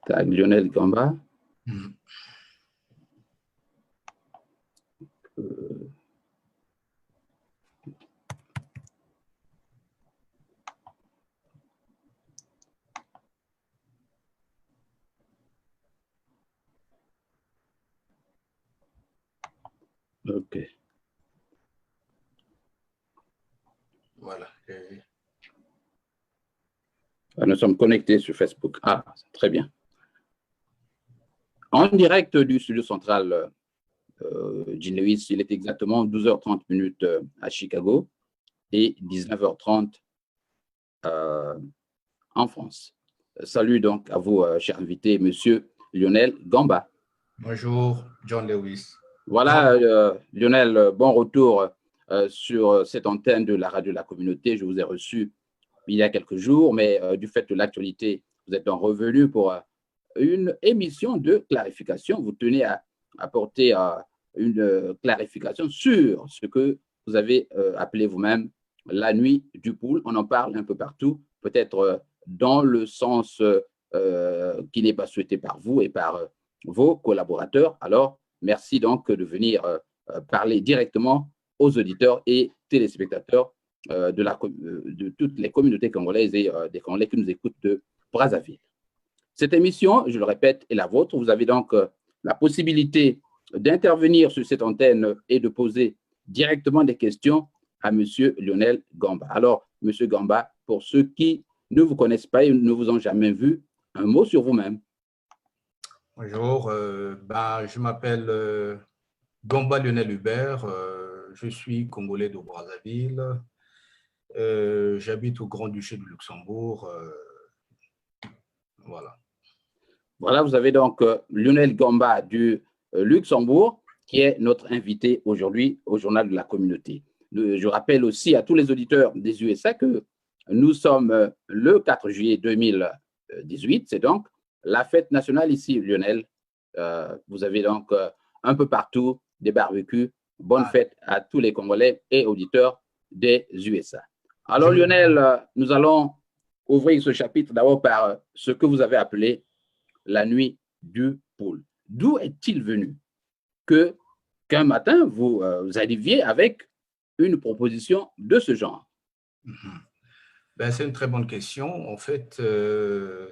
Lionel Gamba. OK. Voilà. Nous sommes connectés sur Facebook. Ah, très bien. En direct du studio central d'Inuit, il est exactement 12h30 à Chicago et 19h30 en France. Salut donc à vous, cher invité, monsieur Lionel Gamba. Bonjour, John Lewis. Voilà, Lionel, bon retour sur cette antenne de la radio de la communauté. Je vous ai reçu il y a quelques jours, mais du fait de l'actualité, vous êtes en revenu pour une émission de clarification. Vous tenez à apporter une clarification sur ce que vous avez appelé vous-même la nuit du pool. On en parle un peu partout, peut-être dans le sens qui n'est pas souhaité par vous et par vos collaborateurs. Alors, merci donc de venir parler directement aux auditeurs et téléspectateurs de toutes les communautés congolaises et des Congolais qui nous écoutent de Brazzaville. Cette émission, je le répète, est la vôtre. Vous avez donc la possibilité d'intervenir sur cette antenne et de poser directement des questions à M. Lionel Gamba. Alors, M. Gamba, pour ceux qui ne vous connaissent pas et ne vous ont jamais vu, un mot sur vous-même. Bonjour, je m'appelle Gamba Lionel Hubert, je suis Congolais de Brazzaville, j'habite au Grand-Duché du Luxembourg, voilà. Voilà, vous avez donc Lionel Gamba du Luxembourg, qui est notre invité aujourd'hui au Journal de la Communauté. Je rappelle aussi à tous les auditeurs des USA que nous sommes le 4 juillet 2018, c'est donc la fête nationale ici, Lionel. Vous avez donc un peu partout des barbecues. Bonne fête à tous les Congolais et auditeurs des USA. Alors, Lionel, nous allons ouvrir ce chapitre d'abord par ce que vous avez appelé la nuit du pool. D'où est-il venu qu'un matin, vous arriviez avec une proposition de ce genre? C'est une très bonne question. En fait,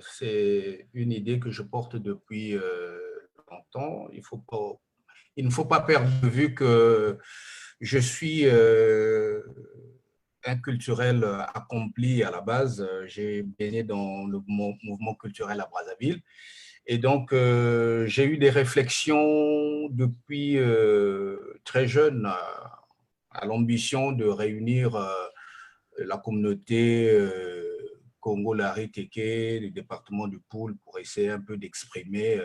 c'est une idée que je porte depuis longtemps. Il ne faut pas perdre de vue que je suis un culturel accompli à la base. J'ai baigné dans le mouvement culturel à Brazzaville. Et donc, j'ai eu des réflexions depuis très jeune à l'ambition de réunir la communauté Congo-Lari Téké, le département du Poul, pour essayer un peu d'exprimer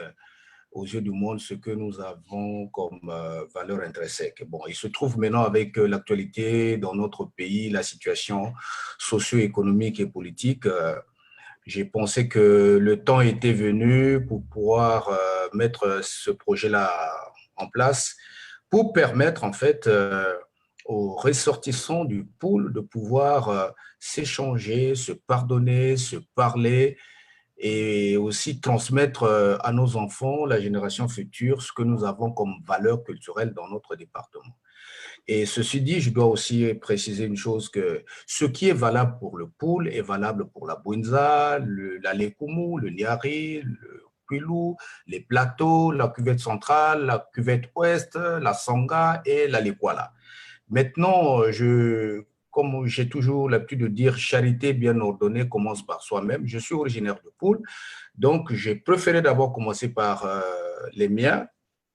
aux yeux du monde ce que nous avons comme valeur intrinsèque. Bon, il se trouve maintenant avec l'actualité dans notre pays, la situation socio-économique et politique, j'ai pensé que le temps était venu pour pouvoir mettre ce projet-là en place pour permettre en fait aux ressortissants du pool de pouvoir s'échanger, se pardonner, se parler et aussi transmettre à nos enfants, la génération future, ce que nous avons comme valeur culturelle dans notre département. Et ceci dit, je dois aussi préciser une chose, que ce qui est valable pour le pool est valable pour la Bouinza, la Lekumu, le Niari, le Kwilu, les plateaux, la cuvette centrale, la cuvette ouest, la Sanga et la Lekwala. Maintenant, comme j'ai toujours l'habitude de dire, charité bien ordonnée commence par soi-même. Je suis originaire de Poul, donc j'ai préféré d'abord commencer par les miens,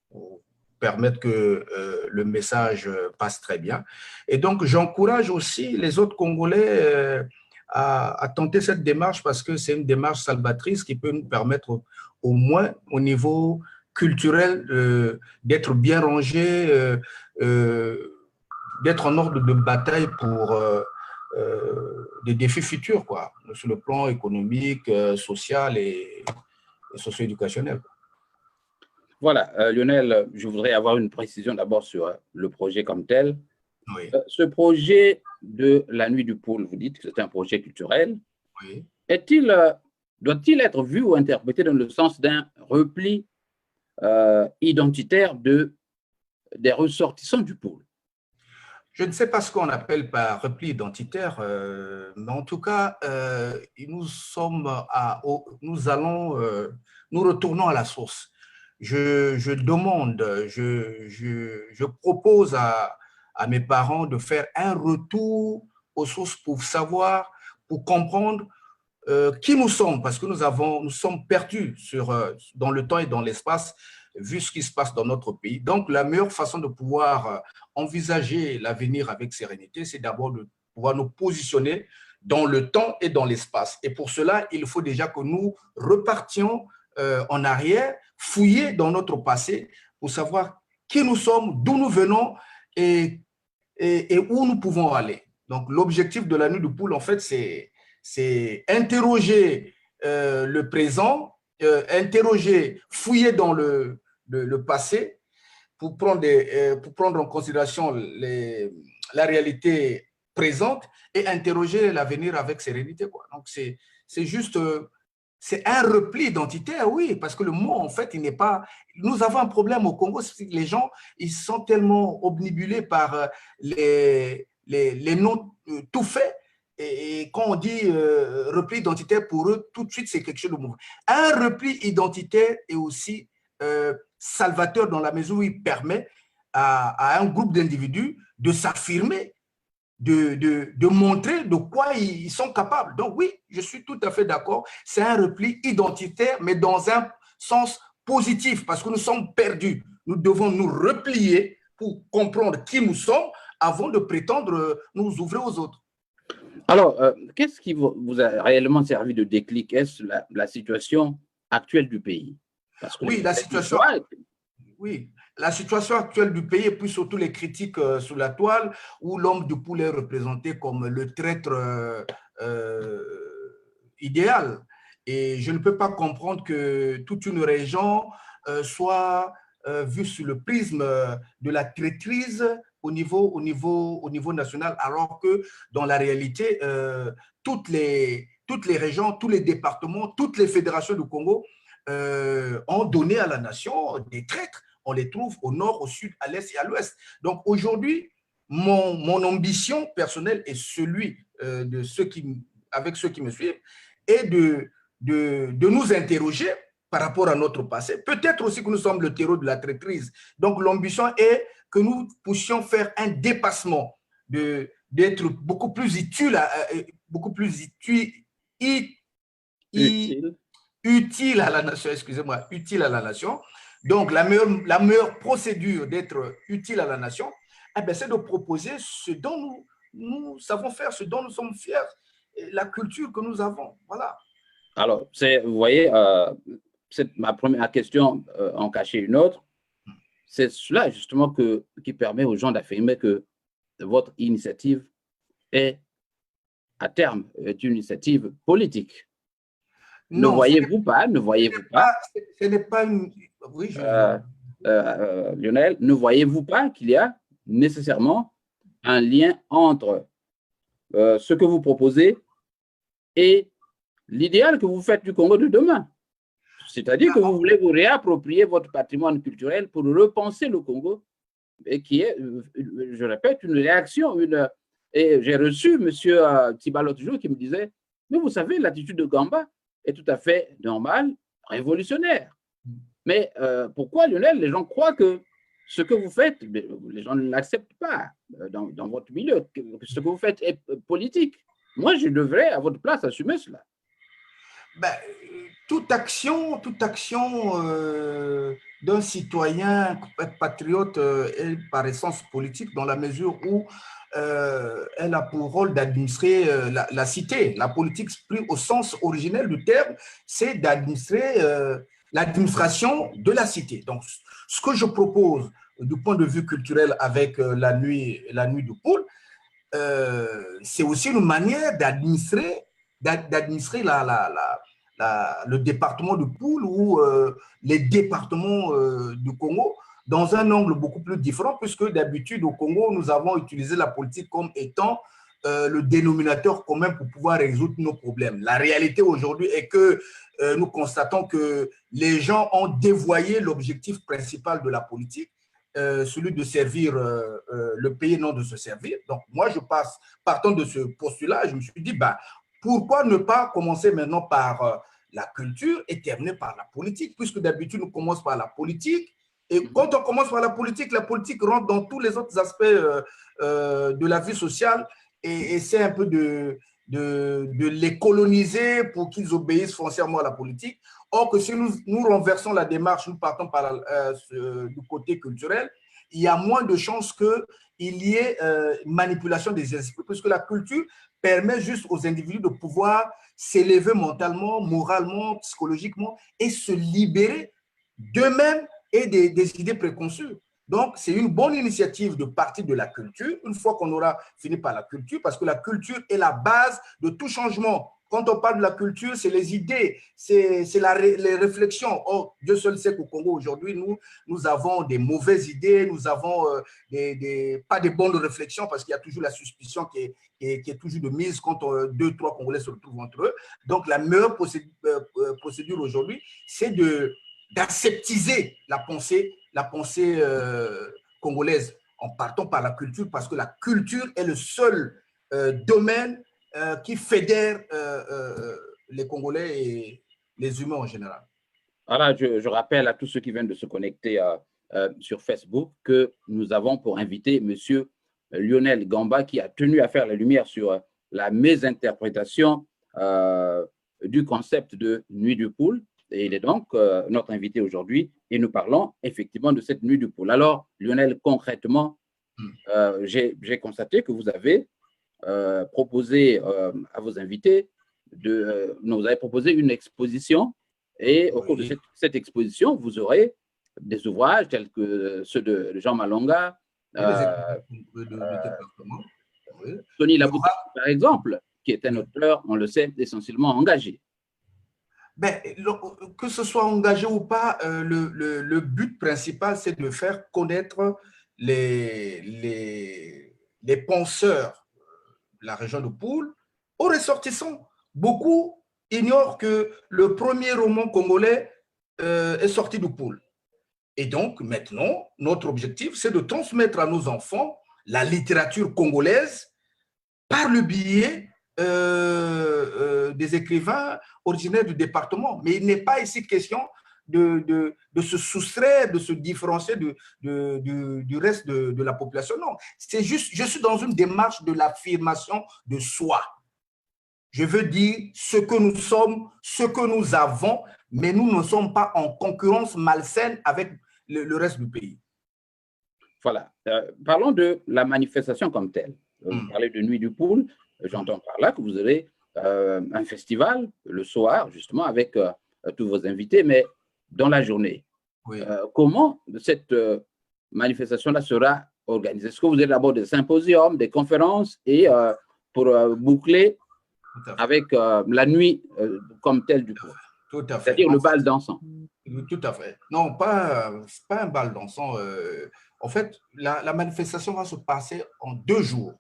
pour permettre que le message passe très bien. Et donc, j'encourage aussi les autres Congolais à tenter cette démarche parce que c'est une démarche salvatrice qui peut nous permettre au moins au niveau culturel d'être bien rangés, d'être en ordre de bataille pour des défis futurs, quoi, sur le plan économique, social et socio-éducationnel. Voilà, Lionel, je voudrais avoir une précision d'abord sur le projet comme tel. Oui. Ce projet de la nuit du pool, vous dites que c'est un projet culturel. Oui. Est-il doit-il être vu ou interprété dans le sens d'un repli identitaire des ressortissants du pôle? Je ne sais pas ce qu'on appelle par repli identitaire, mais en tout cas, nous retournons à la source. Je demande, je propose à mes parents de faire un retour aux sources pour savoir, pour comprendre qui nous sommes, parce que nous sommes perdus dans le temps et dans l'espace, vu ce qui se passe dans notre pays. Donc, la meilleure façon de pouvoir envisager l'avenir avec sérénité, c'est d'abord de pouvoir nous positionner dans le temps et dans l'espace. Et pour cela, il faut déjà que nous repartions en arrière, fouiller dans notre passé pour savoir qui nous sommes, d'où nous venons et où nous pouvons aller. Donc, l'objectif de la nuit du poule, en fait, c'est interroger le présent, interroger, fouiller dans le passé pour prendre en considération la réalité présente et interroger l'avenir avec sérénité, quoi. Donc, c'est juste, c'est un repli identitaire, oui, parce que le mot, en fait, il n'est pas… Nous avons un problème au Congo, c'est que les gens, ils sont tellement obnubilés par les noms tout faits. Et quand on dit repli identitaire, pour eux, tout de suite, c'est quelque chose de mauvais. Un repli identitaire est aussi salvateur dans la mesure où il permet à un groupe d'individus de s'affirmer, de montrer de quoi ils sont capables. Donc oui, je suis tout à fait d'accord. C'est un repli identitaire, mais dans un sens positif, parce que nous sommes perdus. Nous devons nous replier pour comprendre qui nous sommes avant de prétendre nous ouvrir aux autres. Alors, qu'est-ce qui vous a réellement servi de déclic? Est-ce la situation actuelle du pays? Parce que oui, la situation actuelle du pays et puis surtout les critiques sur la toile où l'homme du poule est représenté comme le traître idéal. Et je ne peux pas comprendre que toute une région soit vue sous le prisme de la traîtrise au niveau national, alors que dans la réalité, toutes les régions, tous les départements, toutes les fédérations du Congo ont donné à la nation des traîtres. On les trouve au nord, au sud, à l'est et à l'ouest. Donc aujourd'hui, mon ambition personnelle et celui avec ceux qui me suivent est de nous interroger par rapport à notre passé. Peut-être aussi que nous sommes le terreau de la traîtrise. Donc l'ambition est que nous puissions faire un dépassement, d'être beaucoup plus utile à la nation, excusez-moi, utile à la nation. Donc, la meilleure procédure d'être utile à la nation, c'est de proposer ce dont nous savons faire, ce dont nous sommes fiers, la culture que nous avons. Voilà. Alors, vous voyez, c'est ma première question en cachait une autre. C'est cela, justement, qui permet aux gens d'affirmer que votre initiative est, à terme, une initiative politique. Non, ne voyez-vous pas, ce n'est pas une… Oui, Lionel, ne voyez-vous pas qu'il y a nécessairement un lien entre ce que vous proposez et l'idéal que vous faites du Congo de demain? C'est-à-dire que vous voulez vous réapproprier votre patrimoine culturel pour repenser le Congo, et qui est, je répète, une réaction. Et j'ai reçu M. Tiba l'autre jour qui me disait, mais vous savez, l'attitude de Gamba est tout à fait normale, révolutionnaire. Mais pourquoi, Lionel, les gens croient que ce que vous faites, les gens ne l'acceptent pas dans votre milieu, que ce que vous faites est politique? Moi, je devrais, à votre place, assumer cela. Toute action d'un citoyen patriote est par essence politique dans la mesure où elle a pour rôle d'administrer la cité. La politique, pris au sens originel du terme, c'est d'administrer l'administration de la cité. Donc, ce que je propose du point de vue culturel avec la nuit du poule, c'est aussi une manière d'administrer le département du Poule ou les départements du Congo dans un angle beaucoup plus différent, puisque d'habitude au Congo, nous avons utilisé la politique comme étant le dénominateur commun pour pouvoir résoudre nos problèmes. La réalité aujourd'hui est que nous constatons que les gens ont dévoyé l'objectif principal de la politique, celui de servir le pays, non de se servir. Donc, moi, partant de ce postulat, je me suis dit, bah, pourquoi ne pas commencer maintenant par la culture et terminer par la politique, puisque d'habitude, nous commençons par la politique. Et quand on commence par la politique rentre dans tous les autres aspects de la vie sociale et essaie un peu de les coloniser pour qu'ils obéissent foncièrement à la politique. Or que si nous renversons la démarche, nous partons par du côté culturel, il y a moins de chances qu'il y ait manipulation des esprits, puisque la culture permet juste aux individus de pouvoir s'élever mentalement, moralement, psychologiquement et se libérer d'eux-mêmes et des idées préconçues. Donc, c'est une bonne initiative de partir de la culture, une fois qu'on aura fini par la culture, parce que la culture est la base de tout changement. Quand on parle de la culture, c'est les idées, c'est les réflexions. Or, Dieu seul sait qu'au Congo, aujourd'hui, nous avons des mauvaises idées, nous avons pas des bonnes réflexions, parce qu'il y a toujours la suspicion qui est toujours de mise quand deux, trois Congolais se retrouvent entre eux. Donc, la meilleure procédure aujourd'hui, c'est d'aseptiser la pensée congolaise en partant par la culture, parce que la culture est le seul domaine qui fédère les Congolais et les humains en général. Voilà, je rappelle à tous ceux qui viennent de se connecter sur Facebook que nous avons pour invité M. Lionel Gamba, qui a tenu à faire la lumière sur la mésinterprétation du concept de Nuit du Poule. Et il est donc notre invité aujourd'hui et nous parlons effectivement de cette Nuit du Poule. Alors, Lionel, concrètement, j'ai constaté que vous avez proposé à vos invités, vous avez proposé une exposition et au cours de cette exposition, vous aurez des ouvrages tels que ceux de Jean Malonga, Tony Labouta, par exemple, qui est un auteur, on le sait, essentiellement engagé. Ben, que ce soit engagé ou pas, le but principal, c'est de faire connaître les penseurs de la région de Poul aux ressortissants. Beaucoup ignorent que le premier roman congolais est sorti de Poul. Et donc, maintenant, notre objectif, c'est de transmettre à nos enfants la littérature congolaise par le biais des écrivains originaires du département. Mais il n'est pas ici question de se soustraire, de se différencier du reste de la population. Non, c'est juste, je suis dans une démarche de l'affirmation de soi. Je veux dire ce que nous sommes, ce que nous avons, mais nous ne sommes pas en concurrence malsaine avec le reste du pays. Voilà. Parlons de la manifestation comme telle. Vous parlez de Nuit du Poule. J'entends par là que vous aurez un festival le soir, justement, avec tous vos invités, mais dans la journée. Oui. Comment cette manifestation-là sera organisée? Est-ce que vous avez d'abord des symposiums, des conférences et pour boucler avec la nuit comme telle du Poule? Tout à fait. C'est-à-dire le bal dansant. Tout à fait. Non, pas un bal dansant. En fait, la manifestation va se passer en 2 jours.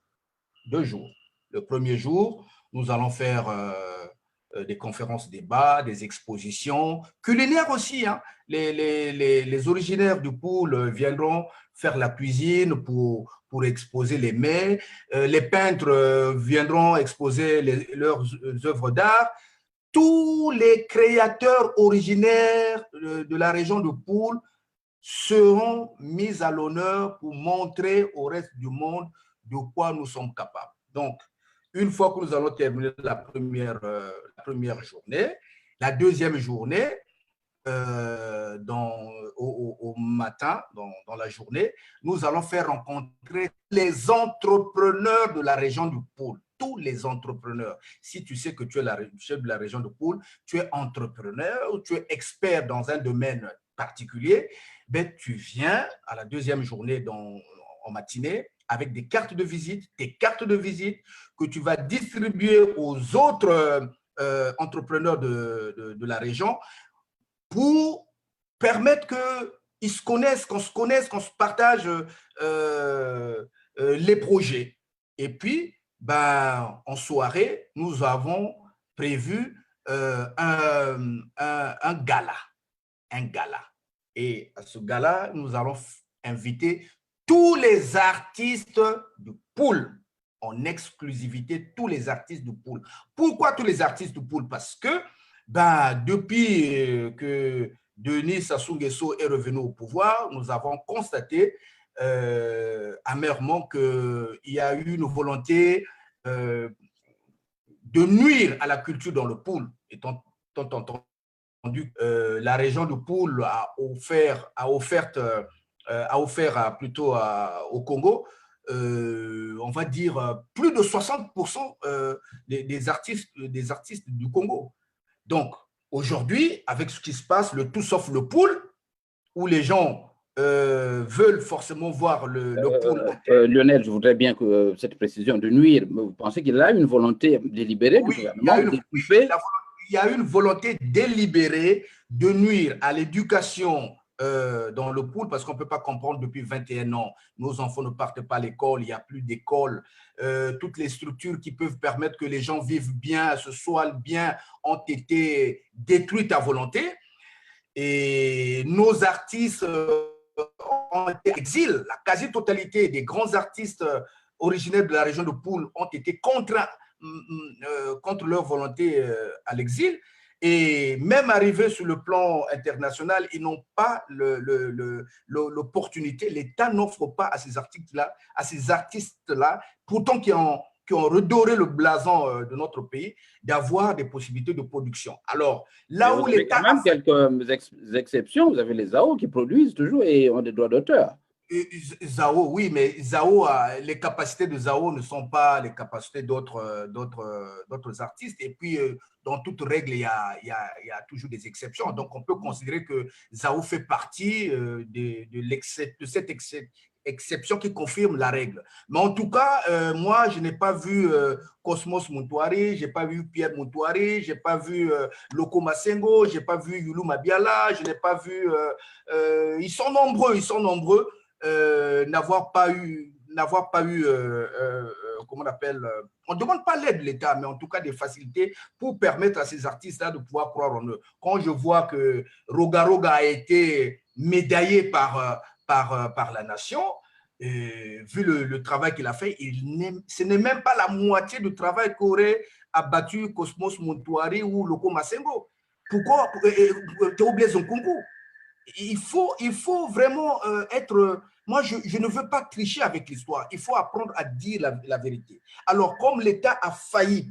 2 jours. Le premier jour, nous allons faire des conférences débats, des expositions, culinaires aussi. Hein. Les originaires du Poule viendront faire la cuisine pour exposer les mets. Les peintres viendront exposer leurs œuvres d'art. Tous les créateurs originaires de la région de Poule seront mis à l'honneur pour montrer au reste du monde de quoi nous sommes capables. Donc, une fois que nous allons terminer la première journée, la deuxième journée, au matin, dans la journée, nous allons faire rencontrer les entrepreneurs de la région du Poule. Tous les entrepreneurs. Si tu sais que tu es chef de la région de Poule, tu es entrepreneur, tu es expert dans un domaine particulier, ben, tu viens à la deuxième journée en matinée avec des cartes de visite, que tu vas distribuer aux autres entrepreneurs de la région pour permettre qu'ils se connaissent, qu'on se partage les projets. Et puis, ben, en soirée, nous avons prévu un gala. Un gala. Et à ce gala, nous allons inviter tous les artistes du pool, en exclusivité, tous les artistes du pool. Pourquoi tous les artistes du pool? Parce que ben, depuis que Denis Sassou Nguesso est revenu au pouvoir, nous avons constaté amèrement qu'il y a eu une volonté de nuire à la culture dans le pool, étant entendu la région de Poul a offert plutôt au Congo, on va dire plus de 60% des artistes du Congo. Donc, aujourd'hui, avec ce qui se passe, le tout sauf le pool, où les gens veulent forcément voir le pool. Lionel, je voudrais bien que cette précision de nuire, vous pensez qu'il a une volonté délibérée du gouvernement il y a une volonté délibérée de nuire à l'éducation dans le pool, parce qu'on ne peut pas comprendre depuis 21 ans, nos enfants ne partent pas à l'école, il n'y a plus d'école. Toutes les structures qui peuvent permettre que les gens vivent bien, se soignent bien, ont été détruites à volonté. Et nos artistes ont été exil. La quasi-totalité des grands artistes originaires de la région de Poul ont été contraints contre leur volonté à l'exil. Et même arrivés sur le plan international, ils n'ont pas l'opportunité, l'État n'offre pas à ces artistes-là, pourtant qui ont redoré le blason de notre pays, d'avoir des possibilités de production. Alors, là où l'État... Vous avez quand même quelques exceptions, vous avez les AO qui produisent toujours et ont des droits d'auteur. Zao, oui, mais Zao, les capacités de Zao ne sont pas les capacités d'autres artistes. Et puis, dans toute règle, il y a toujours des exceptions. Donc, on peut considérer que Zao fait partie de cette exception qui confirme la règle. Mais en tout cas, moi, je n'ai pas vu Cosmos Muntouari, je n'ai pas vu Pierre Muntouari, je n'ai pas vu Loko Masengo, je n'ai pas vu Youlou Mabiala, je n'ai pas vu... ils sont nombreux. N'avoir pas eu comment on appelle, on ne demande pas l'aide de l'État, mais en tout cas des facilités pour permettre à ces artistes-là de pouvoir croire en eux. Quand je vois que Roga Roga a été médaillé par la nation, vu le travail qu'il a fait, ce n'est même pas la moitié du travail qu'aurait abattu Cosmos Muntouari ou Loko Masengo. Pourquoi Théoblé Zonkungu? Il faut vraiment être... Moi, je ne veux pas tricher avec l'histoire. Il faut apprendre à dire la vérité. Alors, comme l'État a failli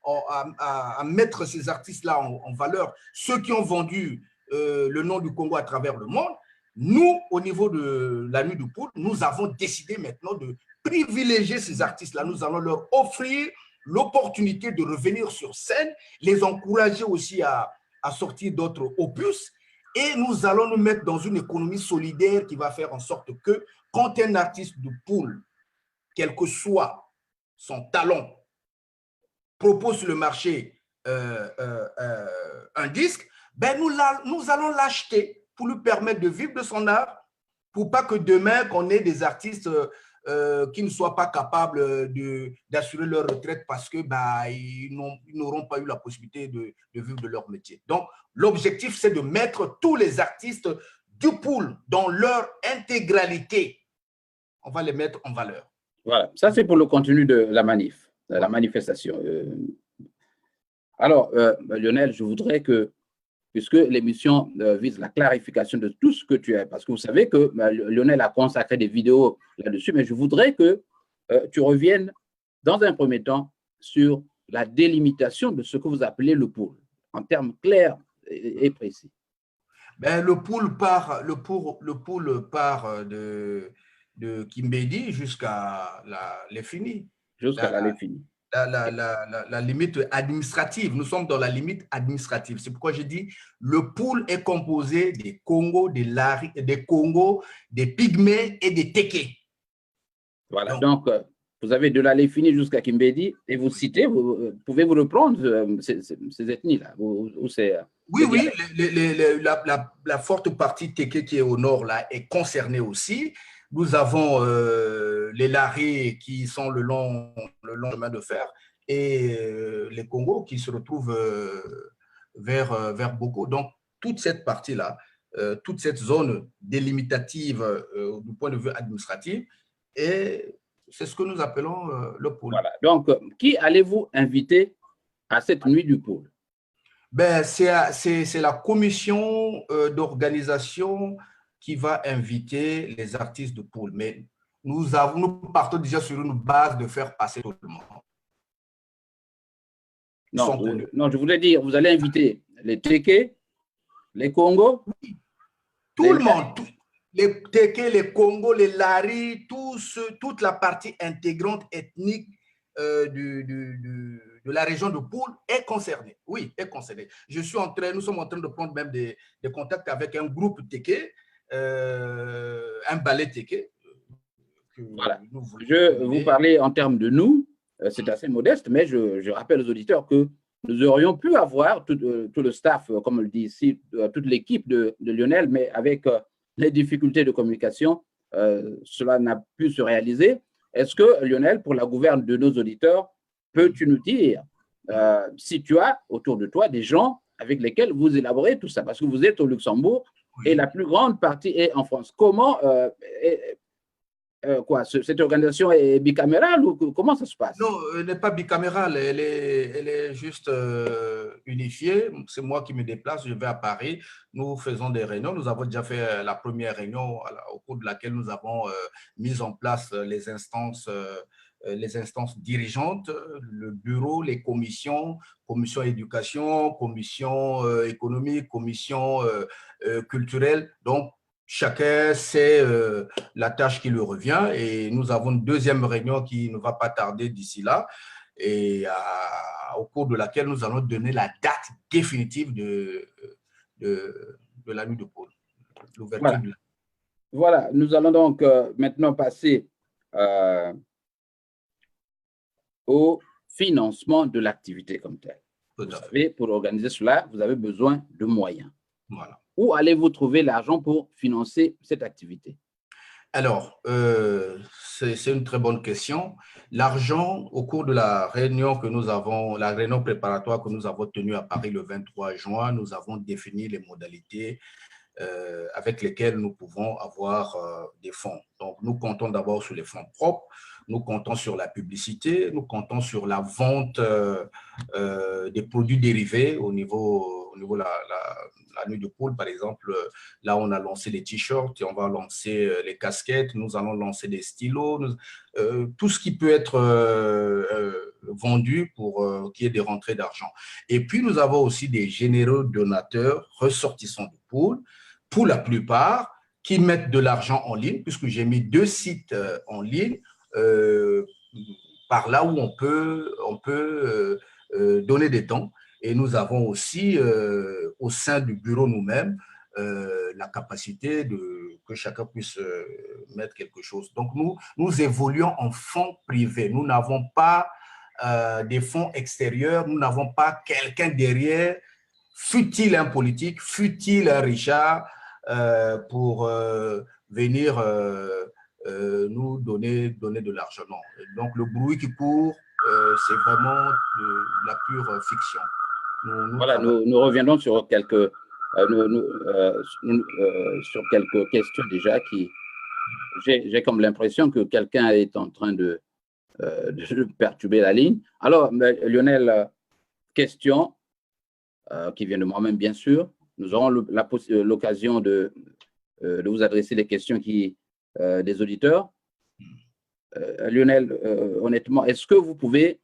à mettre ces artistes-là en valeur, ceux qui ont vendu le nom du Congo à travers le monde, nous, au niveau de la Nuit du Poul, nous avons décidé maintenant de privilégier ces artistes-là. Nous allons leur offrir l'opportunité de revenir sur scène, les encourager aussi à sortir d'autres opus. Et nous allons nous mettre dans une économie solidaire qui va faire en sorte que quand un artiste du pool, quel que soit son talent, propose sur le marché un disque, ben nous allons l'acheter pour lui permettre de vivre de son art, pour pas que demain, qu'on ait des artistes qui ne soient pas capables d'assurer leur retraite parce que ils n'auront pas eu la possibilité de vivre de leur métier. Donc, l'objectif, c'est de mettre tous les artistes du pool dans leur intégralité. On va les mettre en valeur. Voilà, ça c'est pour le contenu de la manif, de la manifestation. Alors, Lionel, je voudrais que, puisque l'émission vise la clarification de tout ce que tu as, parce que vous savez que Lionel a consacré des vidéos là-dessus, mais je voudrais que tu reviennes dans un premier temps sur la délimitation de ce que vous appelez le pool, en termes clairs et précis. Ben, le pool part de Kimbedi jusqu'à l'Efini. Jusqu'à l'Efini. La limite administrative. Nous sommes dans la limite administrative. C'est pourquoi je dis le pool est composé des Congos, des Congos, des Pygmées et des Téké. Voilà, donc vous avez de la Lefini jusqu'à Kimbedi et vous citez, pouvez-vous reprendre ces ethnies-là? Oui, la forte partie Téké qui est au nord là est concernée aussi. Nous avons les Lari qui sont le long chemin de fer et les Congos qui se retrouvent vers Boko. Donc, toute cette partie-là, toute cette zone délimitative du point de vue administratif, et c'est ce que nous appelons le pôle. Voilà. Donc, qui allez-vous inviter à cette nuit du pôle? Ben, c'est la commission d'organisation qui va inviter les artistes de pôle. Mais nous partons déjà sur une base de faire passer tout le monde. Non, non, je voulais dire, vous allez inviter les Téké, les Congos? Oui, tout le monde. Les Téké, les Congos, les Lari, toute la partie intégrante ethnique de la région de Poul est concernée. Oui, est concernée. Nous sommes en train de prendre même des contacts avec un groupe Téké, un ballet Téké. Voilà. Je vous parlais en termes de nous, c'est assez modeste, mais je rappelle aux auditeurs que nous aurions pu avoir tout le staff, comme on le dit ici, toute l'équipe de Lionel, mais avec les difficultés de communication, cela n'a pu se réaliser. Est-ce que, Lionel, pour la gouverne de nos auditeurs, peux-tu nous dire si tu as autour de toi des gens avec lesquels vous élaborez tout ça? Parce que vous êtes au Luxembourg et la plus grande partie est en France. Comment cette organisation est bicamérale ou comment ça se passe? Non, elle n'est pas bicamérale, elle est juste unifiée. C'est moi qui me déplace, je vais à Paris, nous faisons des réunions. Nous avons déjà fait la première réunion au cours de laquelle nous avons mis en place les instances dirigeantes, le bureau, les commissions, commission éducation, commission économique, commission culturelle. Donc, chacun sait la tâche qui lui revient et nous avons une deuxième réunion qui ne va pas tarder d'ici là et au cours de laquelle nous allons donner la date définitive de la nuit de pôle, l'ouverture. Voilà, nous allons donc maintenant passer au financement de l'activité comme telle. Vous savez, pour organiser cela, vous avez besoin de moyens. Voilà. Où allez-vous trouver l'argent pour financer cette activité? Alors, c'est une très bonne question. L'argent, au cours de la réunion la réunion préparatoire que nous avons tenue à Paris le 23 juin, nous avons défini les modalités avec lesquelles nous pouvons avoir des fonds. Donc, nous comptons d'abord sur les fonds propres, nous comptons sur la publicité, nous comptons sur la vente des produits dérivés au niveau de la nuit de poule, par exemple. Là, on a lancé les t-shirts et on va lancer les casquettes, nous allons lancer des stylos, tout ce qui peut être vendu pour qu'il y ait des rentrées d'argent. Et puis, nous avons aussi des généreux donateurs ressortissants de poule, pour la plupart, qui mettent de l'argent en ligne, puisque j'ai mis 2 sites en ligne, par là où on peut donner des dons. Et nous avons aussi, au sein du bureau nous-mêmes, la capacité que chacun puisse mettre quelque chose. Donc, nous évoluons en fonds privés. Nous n'avons pas des fonds extérieurs. Nous n'avons pas quelqu'un derrière, fût-il un politique, fût-il un Richard, pour venir nous donner de l'argent. Donc, le bruit qui court, c'est vraiment de la pure fiction. Voilà, nous reviendrons sur quelques questions déjà qui… J'ai comme l'impression que quelqu'un est en train de perturber la ligne. Alors, Lionel, question qui vient de moi-même, bien sûr. Nous aurons l'occasion de vous adresser les questions des auditeurs. Lionel, honnêtement, est-ce que vous pouvez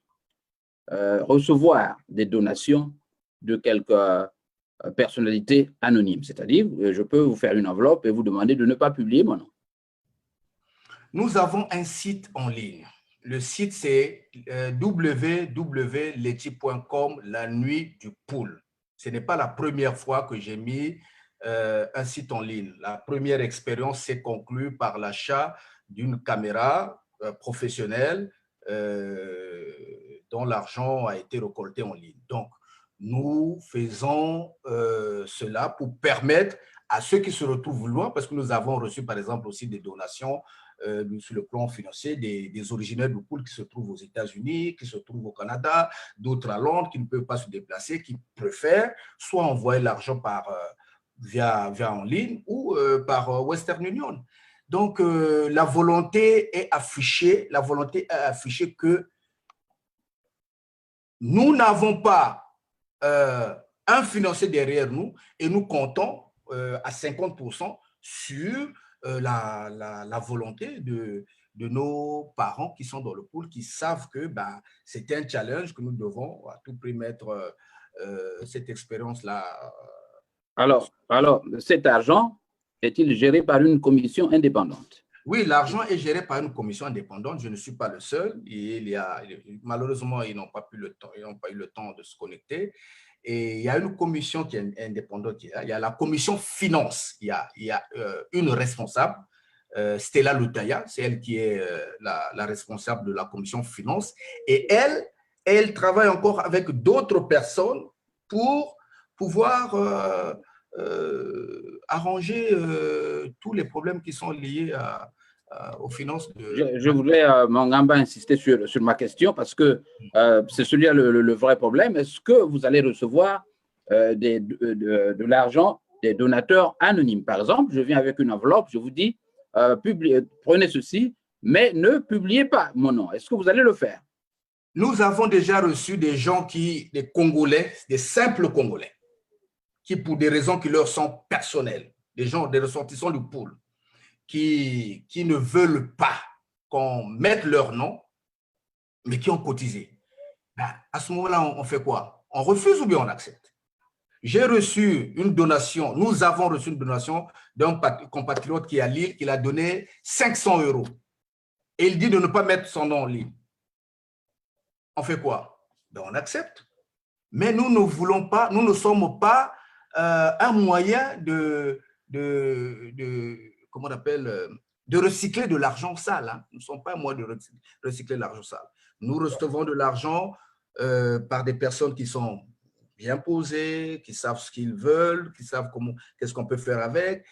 recevoir des donations de quelques personnalités anonymes? C'est-à-dire, je peux vous faire une enveloppe et vous demander de ne pas publier mon nom. Nous avons un site en ligne. Le site, c'est www.leti.com, la nuit du poule. Ce n'est pas la première fois que j'ai mis un site en ligne. La première expérience s'est conclue par l'achat d'une caméra professionnelle dont l'argent a été récolté en ligne. Donc, nous faisons cela pour permettre à ceux qui se retrouvent loin, parce que nous avons reçu, par exemple, aussi des donations sur le plan financier des originaires du pool qui se trouvent aux États-Unis, qui se trouvent au Canada, d'autres à Londres, qui ne peuvent pas se déplacer, qui préfèrent soit envoyer l'argent via en ligne ou par Western Union. Donc, la volonté est affichée que nous n'avons pas un financier derrière nous et nous comptons à 50% sur la volonté de nos parents qui sont dans le pool, qui savent que c'est un challenge que nous devons à tout prix mettre cette expérience-là. Alors, cet argent est-il géré par une commission indépendante? Oui, l'argent est géré par une commission indépendante. Je ne suis pas le seul. Malheureusement, ils n'ont pas eu le temps de se connecter. Et il y a une commission qui est indépendante. Il y a la commission finance. Il y a une responsable, Stella Lutaya, c'est elle qui est la responsable de la commission finance. Et elle travaille encore avec d'autres personnes pour pouvoir arranger tous les problèmes qui sont liés aux finances. Je voulais, Mangamba, insister sur ma question parce que c'est celui-là le vrai problème. Est-ce que vous allez recevoir de l'argent des donateurs anonymes? Par exemple, je viens avec une enveloppe, je vous dis, prenez ceci, mais ne publiez pas mon nom. Est-ce que vous allez le faire? Nous avons déjà reçu des gens des Congolais, des simples Congolais, qui, pour des raisons qui leur sont personnelles, des ressortissants du pool, qui ne veulent pas qu'on mette leur nom, mais qui ont cotisé. À ce moment-là, on fait quoi? On refuse ou bien on accepte? J'ai reçu une donation, nous avons reçu une donation d'un compatriote qui est à Lille, qui a donné 500 €. Et il dit de ne pas mettre son nom en ligne. On fait quoi? On accepte. Mais nous ne voulons pas, nous ne sommes pas un moyen comment on appelle, de recycler de l'argent sale. Hein. Nous ne sommes pas un moyen de recycler de l'argent sale. Nous recevons de l'argent par des personnes qui sont bien posées, qui savent ce qu'ils veulent, qui savent qu'est-ce qu'on peut faire avec.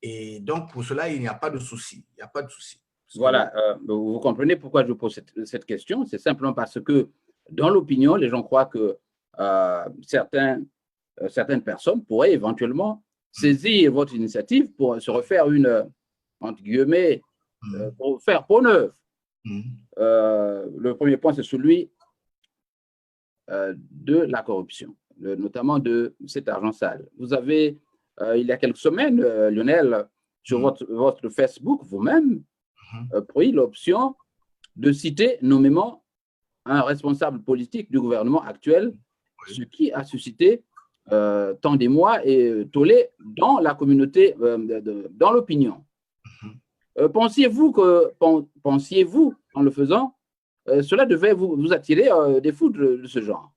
Et donc, pour cela, il n'y a pas de souci. Il n'y a pas de souci. Voilà, vous comprenez pourquoi je pose cette question. C'est simplement parce que dans l'opinion, les gens croient que certaines personnes pourraient éventuellement saisir votre initiative pour se refaire entre guillemets, pour faire peau neuve. Le premier point, c'est celui de la corruption, notamment de cet argent sale. Vous avez, il y a quelques semaines, Lionel, sur votre Facebook, vous-même, pris l'option de citer nommément un responsable politique du gouvernement actuel, ce qui a suscité tant d'émoi et tollé dans la communauté, dans l'opinion. Pensiez-vous, en le faisant, cela devait vous attirer des foudres de ce genre?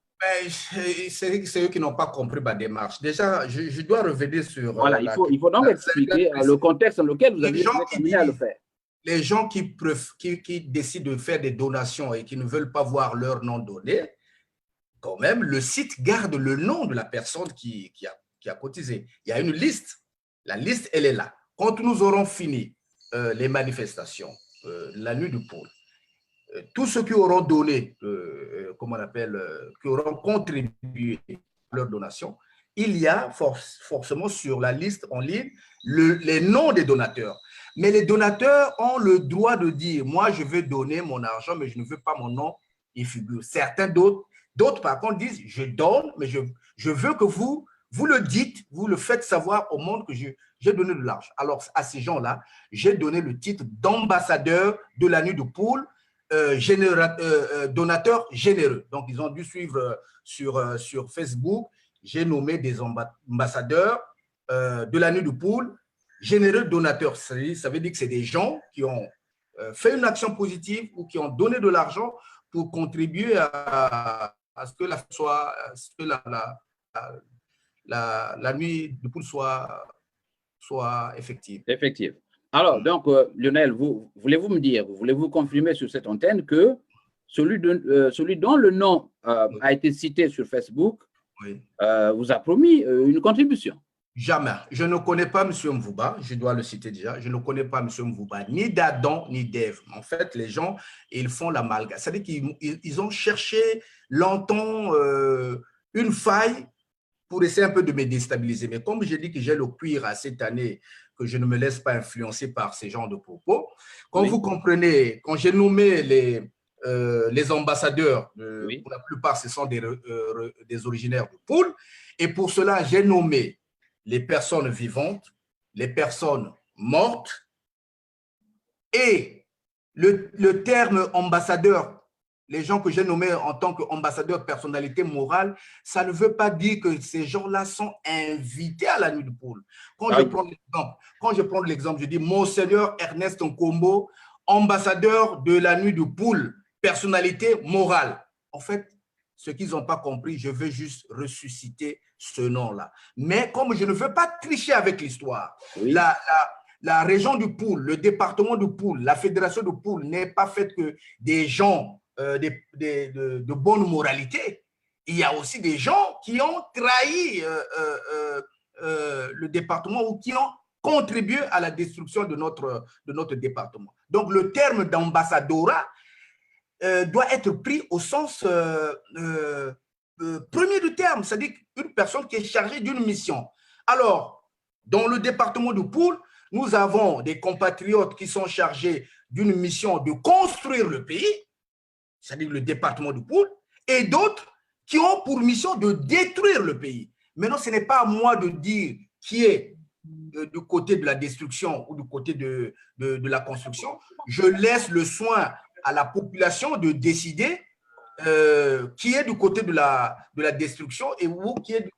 C'est eux qui n'ont pas compris ma démarche. Déjà, je dois revenir sur… Voilà, il faut donc expliquer le contexte dans lequel vous avez été amené à le faire. Les gens qui décident de faire des donations et qui ne veulent pas voir leur nom donné, quand même, le site garde le nom de la personne qui a cotisé. Il y a une liste. La liste, elle est là. Quand nous aurons fini les manifestations, la nuit du pôle, tous ceux qui auront donné, comment on appelle, qui auront contribué à leur donation, il y a forcément sur la liste en ligne les noms des donateurs. Mais les donateurs ont le droit de dire, moi, je veux donner mon argent, mais je ne veux pas mon nom y figure. Certains d'autres, par contre, disent, je donne, mais je veux que vous le dites, vous le faites savoir au monde que j'ai donné de l'argent. Alors, à ces gens-là, j'ai donné le titre d'ambassadeur de la nuit du pool, donateur généreux. Donc, ils ont dû suivre sur Facebook. J'ai nommé des ambassadeurs de la nuit du pool, généreux donateurs. Ça veut dire que c'est des gens qui ont fait une action positive ou qui ont donné de l'argent pour contribuer à ce que la nuit du pool soit effective. Effective. Alors, donc, Lionel, voulez-vous me dire, voulez-vous confirmer sur cette antenne que celui dont le nom a été cité sur Facebook vous a promis une contribution? Jamais. Je ne connais pas M. Mvouba, je dois le citer déjà. Je ne connais pas M. Mvouba, ni d'Adam, ni d'Ève. En fait, les gens, ils font l'amalgame. C'est-à-dire qu'ils ont cherché longtemps une faille pour essayer un peu de me déstabiliser. Mais comme j'ai dit que j'ai le cuir à cette année, que je ne me laisse pas influencer par ces genres de propos, quand vous comprenez, quand j'ai nommé les ambassadeurs, pour la plupart, ce sont des originaires de Poul, et pour cela, j'ai nommé les personnes vivantes, les personnes mortes, et le terme ambassadeur, les gens que j'ai nommés en tant qu'ambassadeurs personnalité morale, ça ne veut pas dire que ces gens-là sont invités à la nuit de Poul. Quand je prends l'exemple, je dis Monseigneur Ernest Nkombo, ambassadeur de la nuit de Poul, personnalité morale. En fait, ce qu'ils n'ont pas compris, je veux juste ressusciter ce nom-là. Mais comme je ne veux pas tricher avec l'histoire, la région du Poul, le département du Poul, la fédération du Poul n'est pas faite que des gens de bonne moralité. Il y a aussi des gens qui ont trahi le département ou qui ont contribué à la destruction de notre département. Donc, le terme d'ambassadora doit être pris au sens premier du terme, c'est-à-dire une personne qui est chargée d'une mission. Alors, dans le département du Poul, nous avons des compatriotes qui sont chargés d'une mission de construire le pays, c'est-à-dire le département du Poul, et d'autres qui ont pour mission de détruire le pays. Maintenant, ce n'est pas à moi de dire qui est du côté de la destruction ou du côté de la construction. Je laisse le soin à la population de décider qui est du côté de la destruction et qui est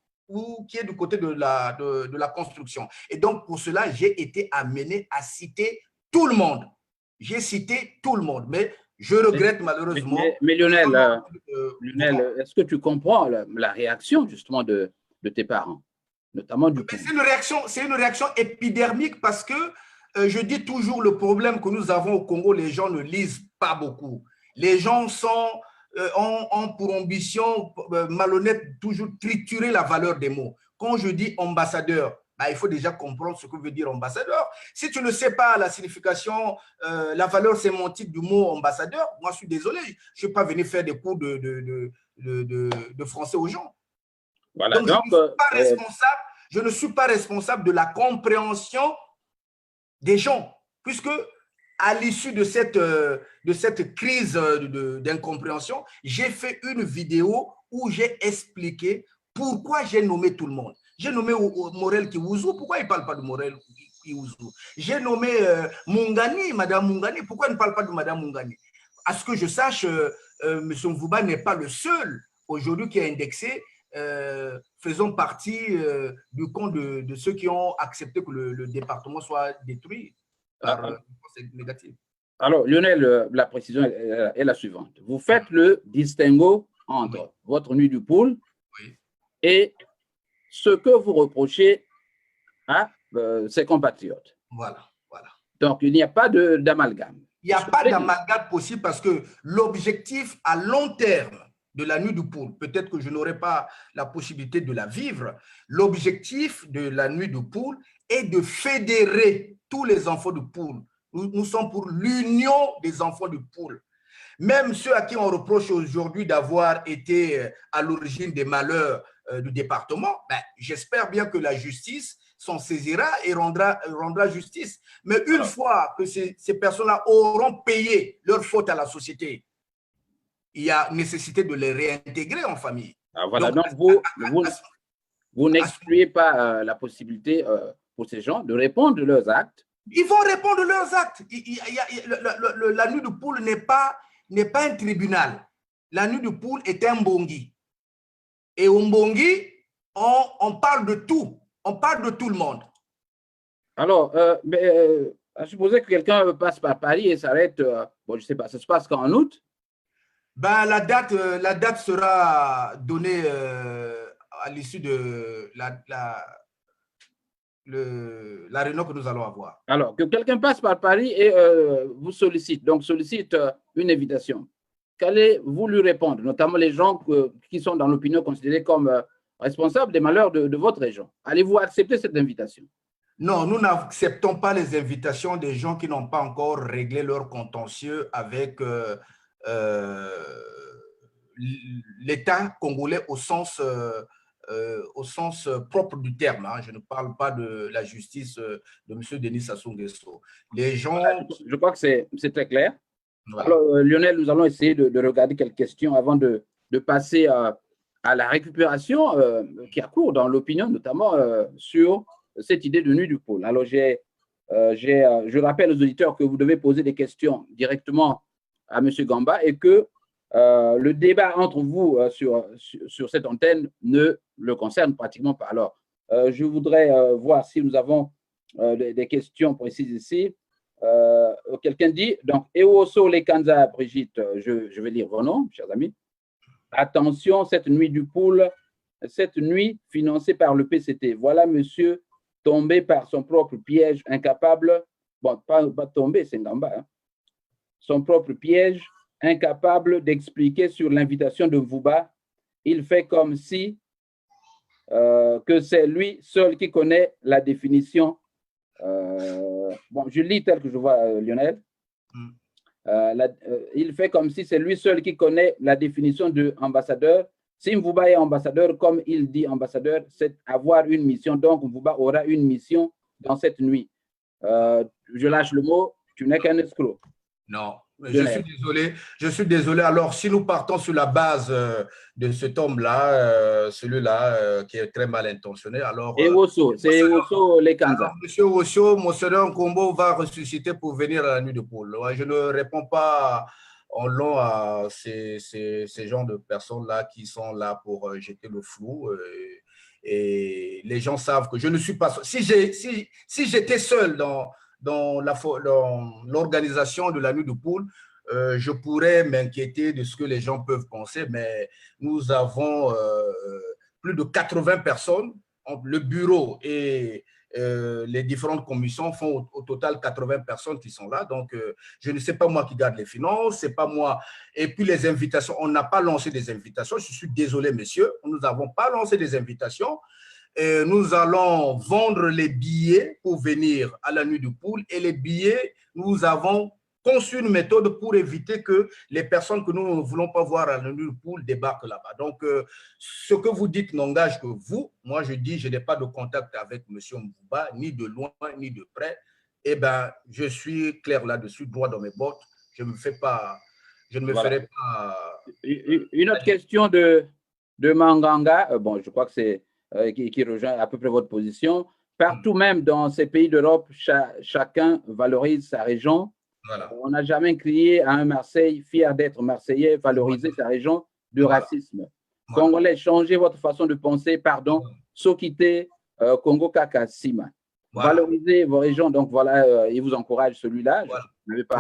du côté de la construction. Et donc, pour cela, j'ai été amené à citer tout le monde. J'ai cité tout le monde, mais je regrette malheureusement. Mais Lionel, est-ce que tu comprends la réaction justement de tes parents, notamment du Poul? C'est une réaction épidermique parce que je dis toujours le problème que nous avons au Congo, les gens ne lisent pas beaucoup. Les gens ont pour ambition malhonnête toujours triturer la valeur des mots. Quand je dis ambassadeur, il faut déjà comprendre ce que veut dire ambassadeur. Si tu ne sais pas la signification, la valeur sémantique du mot ambassadeur, moi je suis désolé, je ne suis pas venu faire des cours de français aux gens. Voilà, donc je ne suis pas responsable de la compréhension des gens, puisque à l'issue de cette crise d'incompréhension, j'ai fait une vidéo où j'ai expliqué pourquoi j'ai nommé tout le monde. J'ai nommé Morel Kiwuzu, pourquoi il ne parle pas de Morel Kiwuzu? J'ai nommé Mungani, Madame Mungani, pourquoi il ne parle pas de Madame Mungani? À ce que je sache, M. Mvouba n'est pas le seul aujourd'hui qui est indexé, faisant partie du camp de ceux qui ont accepté que le département soit détruit par une conséquence négative. Alors, Lionel, la précision est la suivante. Vous faites le distinguo entre votre nuit du Poul et ce que vous reprochez à ses compatriotes. Voilà. Donc, il n'y a pas d'amalgame. Il n'y a pas d'amalgame possible parce que l'objectif à long terme de la nuit du Poul, peut-être que je n'aurai pas la possibilité de la vivre, l'objectif de la nuit du Poul est de fédérer tous les enfants du Poul. Nous sommes pour l'union des enfants du Poul. Même ceux à qui on reproche aujourd'hui d'avoir été à l'origine des malheurs du département, j'espère bien que la justice s'en saisira et rendra justice. Mais une fois que ces personnes-là auront payé leur faute à la société, il y a nécessité de les réintégrer en famille. Voilà, donc vous n'excluez pas la possibilité pour ces gens de répondre de leurs actes. Ils vont répondre de leurs actes. La nuit du Poul n'est pas un tribunal. La nuit du Poul est un mbongi. Et au mbongi, on parle de tout. On parle de tout le monde. Alors, à supposer que quelqu'un passe par Paris et s'arrête, bon, je ne sais pas, ça se passe qu'en août? La date sera donnée à l'issue de la réunion que nous allons avoir. Alors, que quelqu'un passe par Paris et vous sollicite une invitation. Qu'allez-vous lui répondre, notamment les gens qui sont dans l'opinion considérés comme responsable des malheurs de votre région. Allez-vous accepter cette invitation? Non, nous n'acceptons pas les invitations des gens qui n'ont pas encore réglé leur contentieux avec l'État congolais au sens propre du terme. Hein. Je ne parle pas de la justice de M. Denis Sassou Nguesso. Les gens… Voilà, je crois que c'est très clair. Voilà. Alors, Lionel, nous allons essayer de regarder quelques questions avant de passer à la récupération qui a cours dans l'opinion, notamment sur cette idée de nuit du pôle. Alors, je rappelle aux auditeurs que vous devez poser des questions directement à M. Gamba et que le débat entre vous sur cette antenne ne le concerne pratiquement pas. Alors, je voudrais voir si nous avons des questions précises ici. Quelqu'un dit, donc, Ewoso Lekanza, Brigitte, je vais lire vos noms, chers amis. Attention, cette nuit du pool, cette nuit financée par le PCT. Voilà monsieur tombé par son propre piège, incapable, bon, pas tombé, c'est Ngamba, hein, son propre piège, incapable d'expliquer sur l'invitation de Mvuba. Il fait comme si que c'est lui seul qui connaît la définition. Bon, je lis tel que je vois Lionel. Il fait comme si c'est lui seul qui connaît la définition de ambassadeur. Si Mvuba est ambassadeur, comme il dit ambassadeur, c'est avoir une mission. Donc, Mvuba aura une mission dans cette nuit. Je lâche le mot, tu n'es qu'un escroc. Non, je suis désolé. Alors, si nous partons sur la base de cet homme-là, celui-là qui est très mal intentionné, alors… c'est Ewoso Lekanza. Monsieur Ewoso, Monseigneur Nkombo va ressusciter pour venir à la nuit de poule. Je ne réponds pas en long à ces genres de personnes-là qui sont là pour jeter le flou. Et les gens savent que je ne suis pas… Si j'étais seul dans l'organisation de la nuit de poule, je pourrais m'inquiéter de ce que les gens peuvent penser, mais nous avons plus de 80 personnes. Le bureau et les différentes commissions font au total 80 personnes qui sont là. Donc, je ne sais pas moi qui garde les finances, c'est pas moi. Et puis, les invitations, on n'a pas lancé des invitations. Je suis désolé, messieurs, nous n'avons pas lancé des invitations. Nous allons vendre les billets pour venir à la nuit du pool. Et les billets, nous avons conçu une méthode pour éviter que les personnes que nous ne voulons pas voir à la nuit du pool débarquent là-bas. Donc, ce que vous dites n'engage que vous. Moi, je dis, je n'ai pas de contact avec M. Mvuba, ni de loin, ni de près. Eh bien, je suis clair là-dessus, droit dans mes bottes. Je ne me ferai pas… Une autre question de Manganga. Bon, je crois que c'est… qui rejoint à peu près votre position. Partout même dans ces pays d'Europe, chacun valorise sa région. Voilà. On n'a jamais crié à un Marseille fier d'être Marseillais, valoriser sa région du racisme. Congolais, changez votre façon de penser, pardon, Sokite, Congo Kaka, Sima. Valorisez vos régions, donc voilà, il vous encourage celui-là.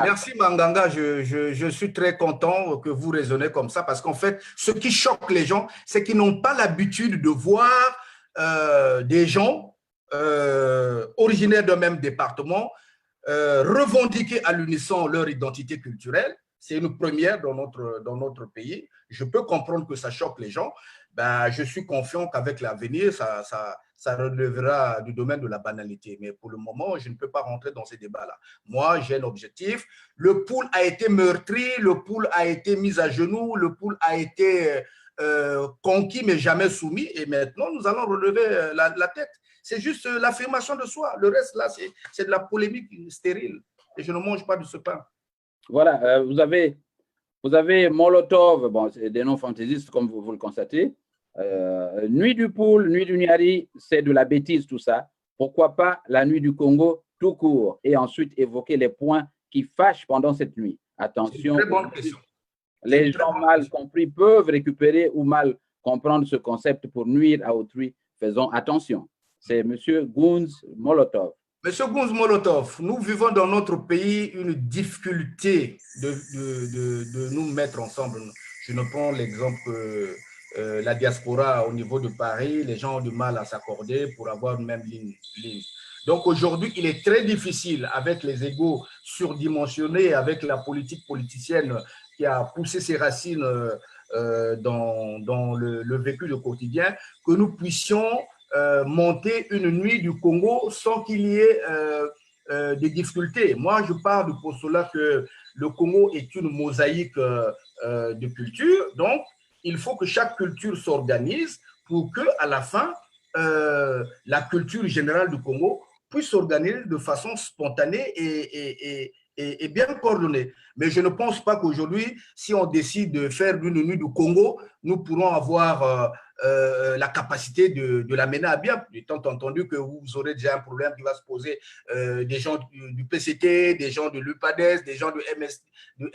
Merci Manganga, je suis très content que vous raisonnez comme ça parce qu'en fait, ce qui choque les gens, c'est qu'ils n'ont pas l'habitude de voir des gens originaires d'un même département revendiquer à l'unisson leur identité culturelle. C'est une première dans notre pays. Je peux comprendre que ça choque les gens. Ben, je suis confiant qu'avec l'avenir, ça relèvera du domaine de la banalité. Mais pour le moment, je ne peux pas rentrer dans ces débats-là. Moi, j'ai un objectif. Le pool a été meurtri, le pool a été mis à genoux, le pool a été conquis mais jamais soumis. Et maintenant, nous allons relever la tête. C'est juste l'affirmation de soi. Le reste, là, c'est de la polémique stérile. Et je ne mange pas de ce pain. Voilà, vous avez Molotov, bon, c'est des noms fantaisistes comme vous le constatez. Nuit du pool, nuit du Niari, c'est de la bêtise tout ça. Pourquoi pas la nuit du Congo tout court et ensuite évoquer les points qui fâchent pendant cette nuit. Attention, très bonne question. Les gens mal compris peuvent récupérer ou mal comprendre ce concept pour nuire à autrui. Faisons attention. C'est M. Gounz Molotov. Monsieur Gounz Molotov, nous vivons dans notre pays une difficulté de nous mettre ensemble. Je ne prends l'exemple la diaspora au niveau de Paris, les gens ont du mal à s'accorder pour avoir une même ligne. Donc aujourd'hui, il est très difficile avec les égos surdimensionnés, avec la politique politicienne qui a poussé ses racines dans le vécu du quotidien, que nous puissions monter une nuit du Congo sans qu'il y ait des difficultés. Moi, je pars du postulat que le Congo est une mosaïque de culture, donc il faut que chaque culture s'organise pour qu'à la fin, la culture générale du Congo puisse s'organiser de façon spontanée et bien coordonnée. Mais je ne pense pas qu'aujourd'hui, si on décide de faire une nuit du Congo, nous pourrons avoir la capacité de la mener à bien, étant entendu que vous aurez déjà un problème qui va se poser des gens du PCT, des gens de l'UPADES, des gens de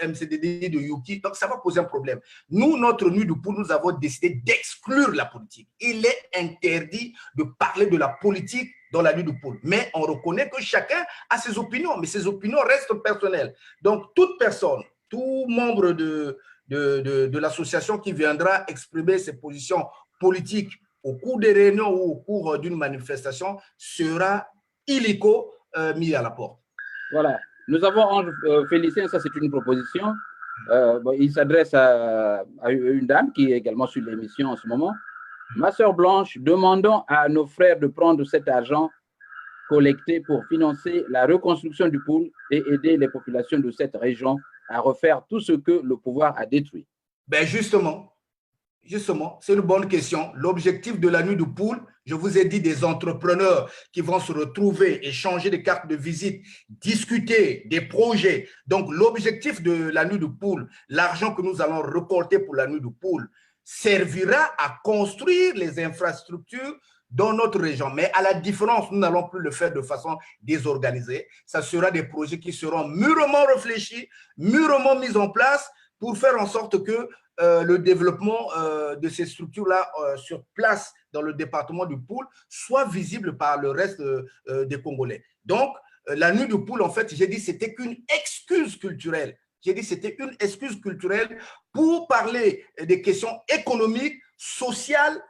MCDD, de Yuki. Donc, ça va poser un problème. Nous, notre nuit du Poul, nous avons décidé d'exclure la politique. Il est interdit de parler de la politique dans la nuit du Poul. Mais on reconnaît que chacun a ses opinions, mais ses opinions restent personnelles. Donc, toute personne, tout membre de l'association qui viendra exprimer ses positions politiques au cours des réunions ou au cours d'une manifestation sera illico mis à la porte. Voilà. Nous avons Félicien, ça c'est une proposition. Bon, il s'adresse à une dame qui est également sur l'émission en ce moment. Ma sœur Blanche, demandons à nos frères de prendre cet argent collecté pour financer la reconstruction du Poul et aider les populations de cette région à refaire tout ce que le pouvoir a détruit. Ben justement, c'est une bonne question. L'objectif de la nuit du Poul, je vous ai dit des entrepreneurs qui vont se retrouver, échanger des cartes de visite, discuter des projets. Donc, l'objectif de la nuit du Poul, l'argent que nous allons récolter pour la nuit du Poul, servira à construire les infrastructures dans notre région. Mais à la différence, nous n'allons plus le faire de façon désorganisée. Ça sera des projets qui seront mûrement réfléchis, mûrement mis en place pour faire en sorte que le développement de ces structures-là sur place dans le département du Poul soit visible par le reste des Congolais. Donc, la nuit du Poul, en fait, j'ai dit c'était qu'une excuse culturelle. J'ai dit c'était une excuse culturelle pour parler des questions économiques, sociales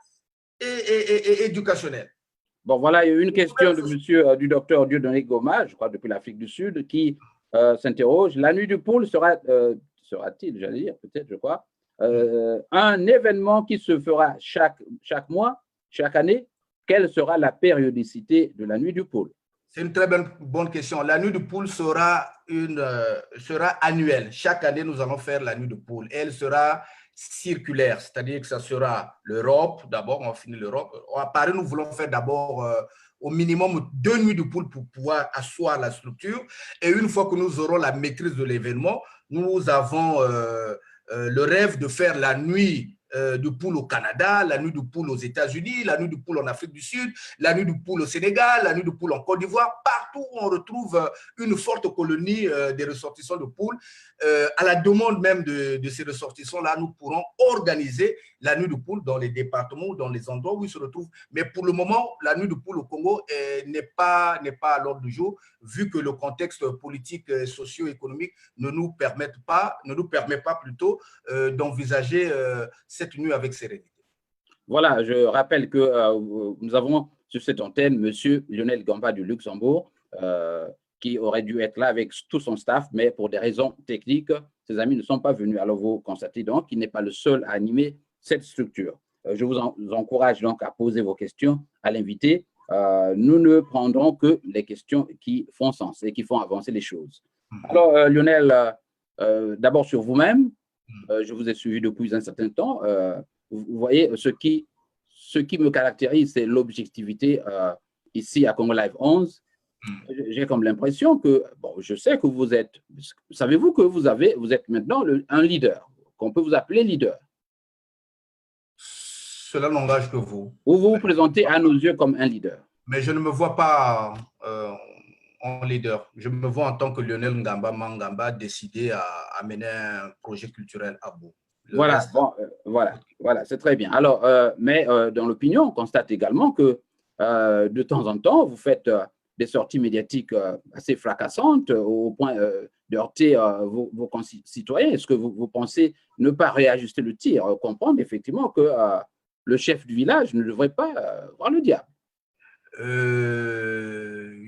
et éducationnelles. Bon, voilà, il y a une question de monsieur, du docteur Dieudonné Goma, je crois, depuis l'Afrique du Sud, qui s'interroge. La nuit du Poul sera-t-il, j'allais dire, peut-être, je crois, un événement qui se fera chaque mois, chaque année? Quelle sera la périodicité de la nuit du Poul? C'est une très bonne question. La nuit du Poul sera annuelle. Chaque année, nous allons faire la nuit du Poul. Elle sera circulaire, c'est-à-dire que ça sera l'Europe. D'abord, on va finir l'Europe. À Paris, nous voulons faire d'abord au minimum 2 nuits du Poul pour pouvoir asseoir la structure. Et une fois que nous aurons la maîtrise de l'événement, nous avons le rêve de faire la nuit du Poul au Canada, la nuit du Poul aux États-Unis, la nuit du Poul en Afrique du Sud, la nuit du Poul au Sénégal, la nuit du Poul en Côte d'Ivoire, partout où on retrouve une forte colonie des ressortissants de Poul. À la demande même de ces ressortissants-là, nous pourrons organiser la nuit du Poul dans les départements ou dans les endroits où ils se retrouvent. Mais pour le moment, la nuit du Poul au Congo n'est pas à l'ordre du jour, vu que le contexte politique et socio-économique ne nous permet pas plutôt d'envisager cette nuit avec sérénité. Voilà, je rappelle que nous avons sur cette antenne M. Lionel Gamba du Luxembourg, qui aurait dû être là avec tout son staff, mais pour des raisons techniques, ses amis ne sont pas venus. Alors vous constatez donc qu'il n'est pas le seul à animer cette structure. Je vous encourage donc à poser vos questions à l'invité. Nous ne prendrons que les questions qui font sens et qui font avancer les choses. Alors Lionel, d'abord sur vous-même, je vous ai suivi depuis un certain temps. Vous voyez, ce qui me caractérise, c'est l'objectivité ici à Congo Live 11. J'ai comme l'impression que, bon, je sais que vous êtes, savez-vous que vous êtes maintenant un leader, qu'on peut vous appeler leader? Cela n'engage que vous. Ou vous vous présentez à nos yeux comme un leader? Mais je ne me vois pas en leader. Je me vois en tant que Lionel Ngamba Mangamba décidé à mener un projet culturel à bout. Voilà, bon, voilà, c'est très bien. Alors, mais dans l'opinion, on constate également que de temps en temps, vous faites des sorties médiatiques assez fracassantes au point de heurter vos concitoyens. Est-ce que vous pensez ne pas réajuster le tir, comprendre effectivement que le chef du village ne devrait pas voir le diable?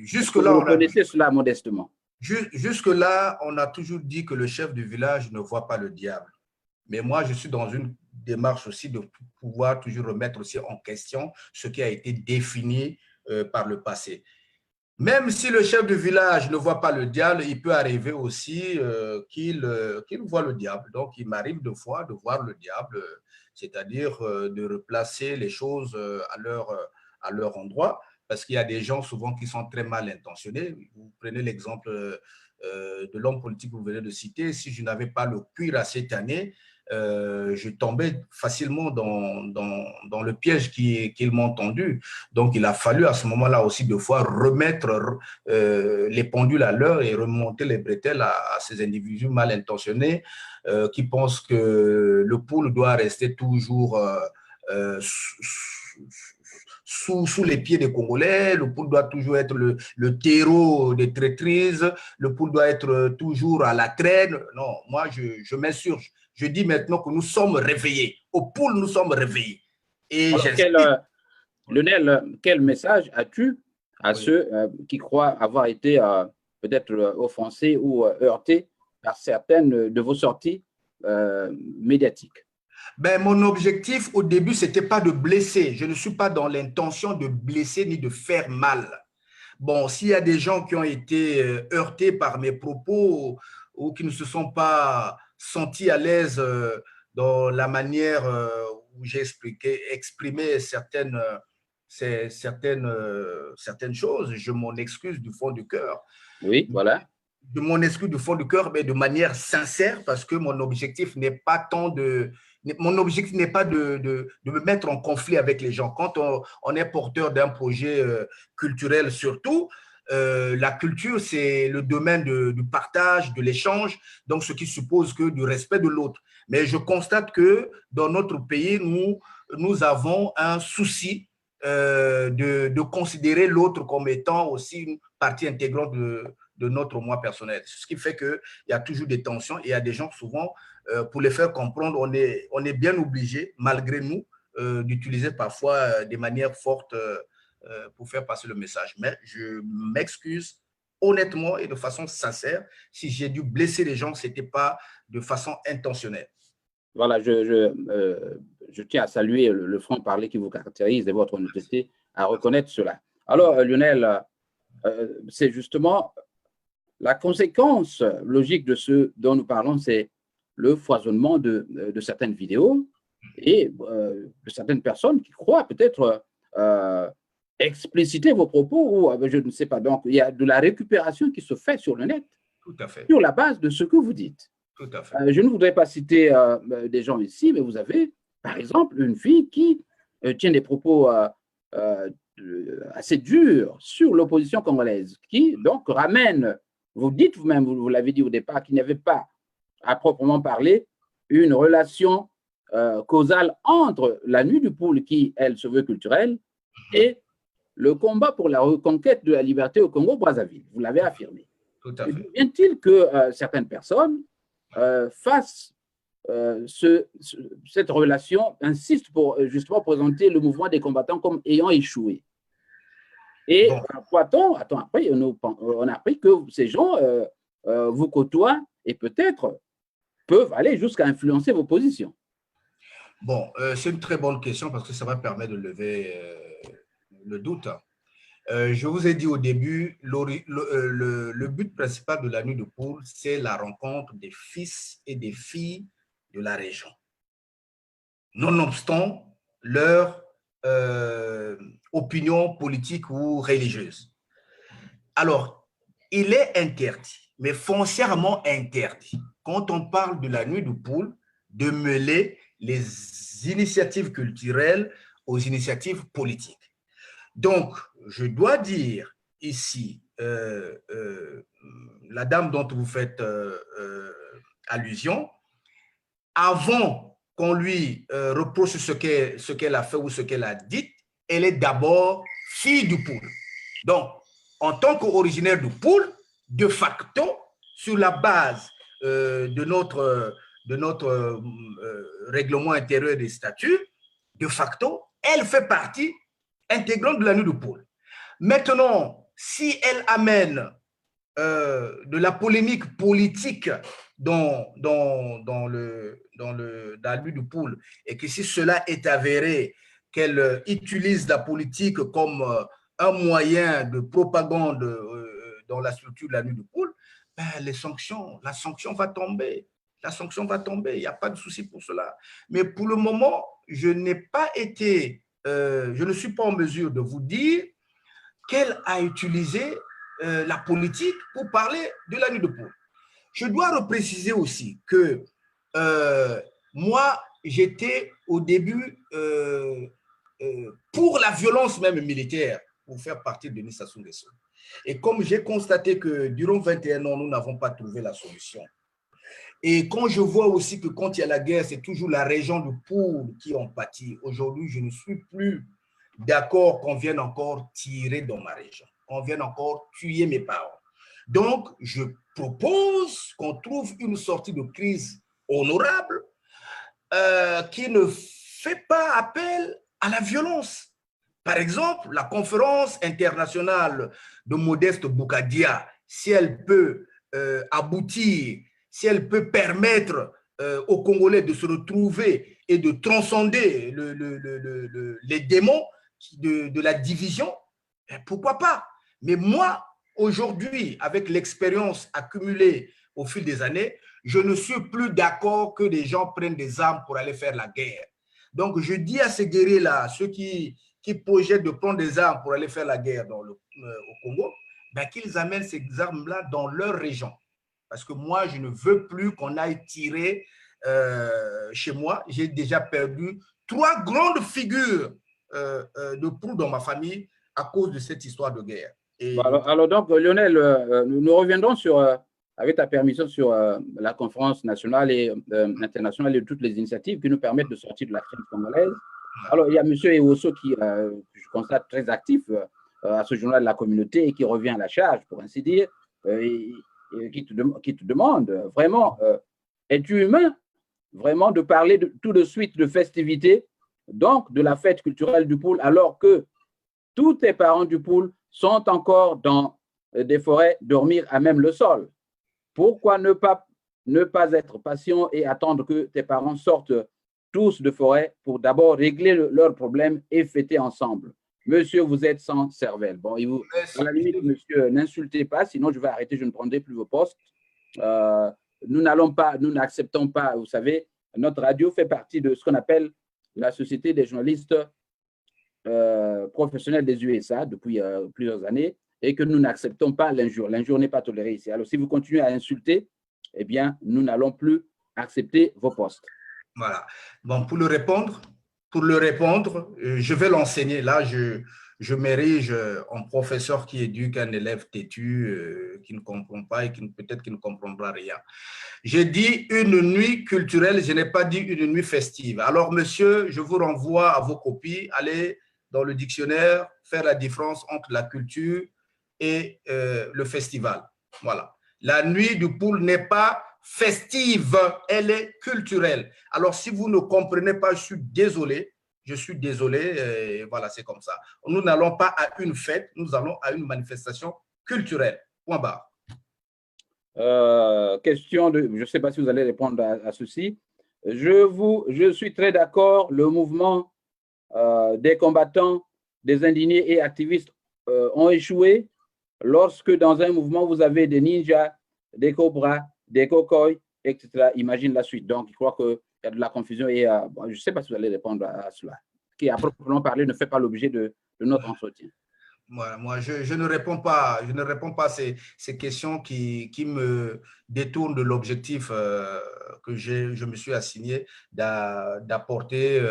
Jusque-là, vous reconnaissez cela modestement? Jusque-là, on a toujours dit que le chef du village ne voit pas le diable. Mais moi, je suis dans une démarche aussi de pouvoir toujours remettre aussi en question ce qui a été défini par le passé. Même si le chef de village ne voit pas le diable, il peut arriver aussi qu'il voit le diable. Donc, il m'arrive de fois de voir le diable, c'est-à-dire de replacer les choses à leur endroit, parce qu'il y a des gens souvent qui sont très mal intentionnés. Vous prenez l'exemple de l'homme politique que vous venez de citer. Si je n'avais pas le cuir cette année, je tombais facilement dans le piège qu'ils m'ont tendu. Donc, il a fallu à ce moment-là aussi de fois remettre les pendules à l'heure et remonter les bretelles à ces individus mal intentionnés qui pensent que le poule doit rester toujours sous les pieds des Congolais, le poule doit toujours être le terreau des traîtrises, le poule doit être toujours à la traîne. Non, moi, je m'insurge. Je dis maintenant que nous sommes réveillés. Au poule, nous sommes réveillés. Et Lionel, quel message as-tu à ceux qui croient avoir été peut-être offensés ou heurtés par certaines de vos sorties médiatiques? Ben, mon objectif au début, ce n'était pas de blesser. Je ne suis pas dans l'intention de blesser ni de faire mal. Bon, s'il y a des gens qui ont été heurtés par mes propos ou qui ne se sont pas sentis à l'aise dans la manière où j'ai exprimé certaines choses, je m'en excuse du fond du cœur. Oui, voilà. De mon excuse du fond du cœur, mais de manière sincère, parce que mon objectif n'est pas tant de... Mon objectif n'est pas de me mettre en conflit avec les gens. Quand on est porteur d'un projet culturel surtout, la culture, c'est le domaine du partage, de l'échange, donc ce qui suppose que du respect de l'autre. Mais je constate que dans notre pays, nous avons un souci de considérer l'autre comme étant aussi une partie intégrante de notre moi personnel. Ce qui fait qu'il y a toujours des tensions et il y a des gens souvent, pour les faire comprendre, on est bien obligé, malgré nous, d'utiliser parfois des manières fortes pour faire passer le message. Mais je m'excuse honnêtement et de façon sincère. Si j'ai dû blesser les gens, ce n'était pas de façon intentionnelle. Voilà, je tiens à saluer le franc-parler qui vous caractérise et votre honnêteté à reconnaître cela. Alors, Lionel, c'est justement la conséquence logique de ce dont nous parlons, c'est le foisonnement de certaines vidéos et de certaines personnes qui croient peut-être expliciter vos propos ou je ne sais pas. Donc, il y a de la récupération qui se fait sur le net. Tout à fait. Sur la base de ce que vous dites. Tout à fait. Je ne voudrais pas citer des gens ici, mais vous avez, par exemple, une fille qui tient des propos assez durs sur l'opposition congolaise, qui donc ramène, vous dites vous-même, vous l'avez dit au départ, qu'il n'y avait pas, à proprement parler, une relation causale entre la nuit du poule, qui, elle, se veut culturelle, et le combat pour la reconquête de la liberté au Congo-Brazzaville. Vous l'avez affirmé. Tout à fait. Vient-il que certaines personnes fassent cette relation, insistent pour justement présenter le mouvement des combattants comme ayant échoué? Et après, on a appris que ces gens vous côtoient et peut-être peuvent aller jusqu'à influencer vos positions. Bon, c'est une très bonne question parce que ça va permettre de lever le doute. Je vous ai dit au début, le but principal de la nuit de poule, c'est la rencontre des fils et des filles de la région. Nonobstant leur opinion politique ou religieuse. Alors, il est interdit, mais foncièrement interdit, quand on parle de la nuit de poule, de mêler les initiatives culturelles aux initiatives politiques. Donc, je dois dire ici, la dame dont vous faites allusion, avant qu'on lui reproche ce qu'elle a fait ou ce qu'elle a dit, elle est d'abord fille du poule. Donc, en tant qu'originaire du poule, de facto, sur la base de notre règlement intérieur des statuts, de facto, elle fait partie intégrante de la nuit de poule. Maintenant, si elle amène de la polémique politique dans la nuit du poule, et que si cela est avéré, qu'elle utilise la politique comme un moyen de propagande dans la structure de la nuit du poule, ben, la sanction va tomber. La sanction va tomber, il n'y a pas de souci pour cela. Mais pour le moment, je ne suis pas en mesure de vous dire qu'elle a utilisé la politique pour parler de la nuit de poule. Je dois repréciser aussi que moi, j'étais au début pour la violence même militaire, pour faire partie de Denis Sassou Nguesso. Et comme j'ai constaté que durant 21 ans, nous n'avons pas trouvé la solution, et quand je vois aussi que quand il y a la guerre, c'est toujours la région de Poul qui en pâtit, aujourd'hui, je ne suis plus d'accord qu'on vienne encore tirer dans ma région, qu'on vienne encore tuer mes parents. Donc, je propose qu'on trouve une sortie de crise honorable qui ne fait pas appel à la violence. Par exemple, la conférence internationale de Modeste Bougadia, si elle peut aboutir, si elle peut permettre aux Congolais de se retrouver et de transcender les démons de la division, pourquoi pas? Mais moi, aujourd'hui, avec l'expérience accumulée au fil des années, je ne suis plus d'accord que les gens prennent des armes pour aller faire la guerre. Donc, je dis à ces guerriers-là, ceux qui projettent de prendre des armes pour aller faire la guerre au Congo, ben, qu'ils amènent ces armes-là dans leur région. Parce que moi, je ne veux plus qu'on aille tirer chez moi. J'ai déjà perdu 3 grandes figures de proue dans ma famille à cause de cette histoire de guerre. Et alors donc, Lionel, nous reviendrons avec ta permission sur la conférence nationale et internationale et toutes les initiatives qui nous permettent de sortir de la crise congolaise. Alors, il y a M. Ewosso qui, je constate, très actif à ce journal de la communauté et qui revient à la charge, pour ainsi dire, et qui te demande vraiment, es-tu humain vraiment de parler tout de suite de festivités, donc de la fête culturelle du Poul, alors que tous tes parents du Poul sont encore dans des forêts, dormir à même le sol. Pourquoi ne pas être patient et attendre que tes parents sortent tous de forêt pour d'abord régler leurs problèmes et fêter ensemble? Monsieur, vous êtes sans cervelle. Bon, à la limite, monsieur, n'insultez pas, sinon je vais arrêter, je ne prendrai plus vos postes. Nous n'acceptons pas, vous savez, notre radio fait partie de ce qu'on appelle la Société des journalistes professionnels des USA depuis plusieurs années et que nous n'acceptons pas l'injure. L'injure n'est pas tolérée ici. Alors, si vous continuez à insulter, eh bien, nous n'allons plus accepter vos postes. Voilà. Bon, pour le répondre, je vais l'enseigner. Là, je m'érige en professeur qui éduque un élève têtu qui ne comprend pas et peut-être qui ne comprendra rien. J'ai dit une nuit culturelle, je n'ai pas dit une nuit festive. Alors, monsieur, je vous renvoie à vos copies. Allez dans le dictionnaire, faire la différence entre la culture et le festival. Voilà. La nuit du Poul n'est pas festive, elle est culturelle. Alors, si vous ne comprenez pas, je suis désolé. Et voilà, c'est comme ça. Nous n'allons pas à une fête, nous allons à une manifestation culturelle. Point barre. Question je ne sais pas si vous allez répondre à ceci. Je suis très d'accord, le mouvement des combattants, des indignés et activistes ont échoué lorsque dans un mouvement, vous avez des ninjas, des cobras, des cocoys, etc. Imagine la suite. Donc, je crois qu'il y a de la confusion et bon, je ne sais pas si vous allez répondre à cela, qui, à proprement parler, ne fait pas l'objet de notre entretien. Moi, je ne réponds pas à ces questions qui me détournent de l'objectif que je me suis assigné d'apporter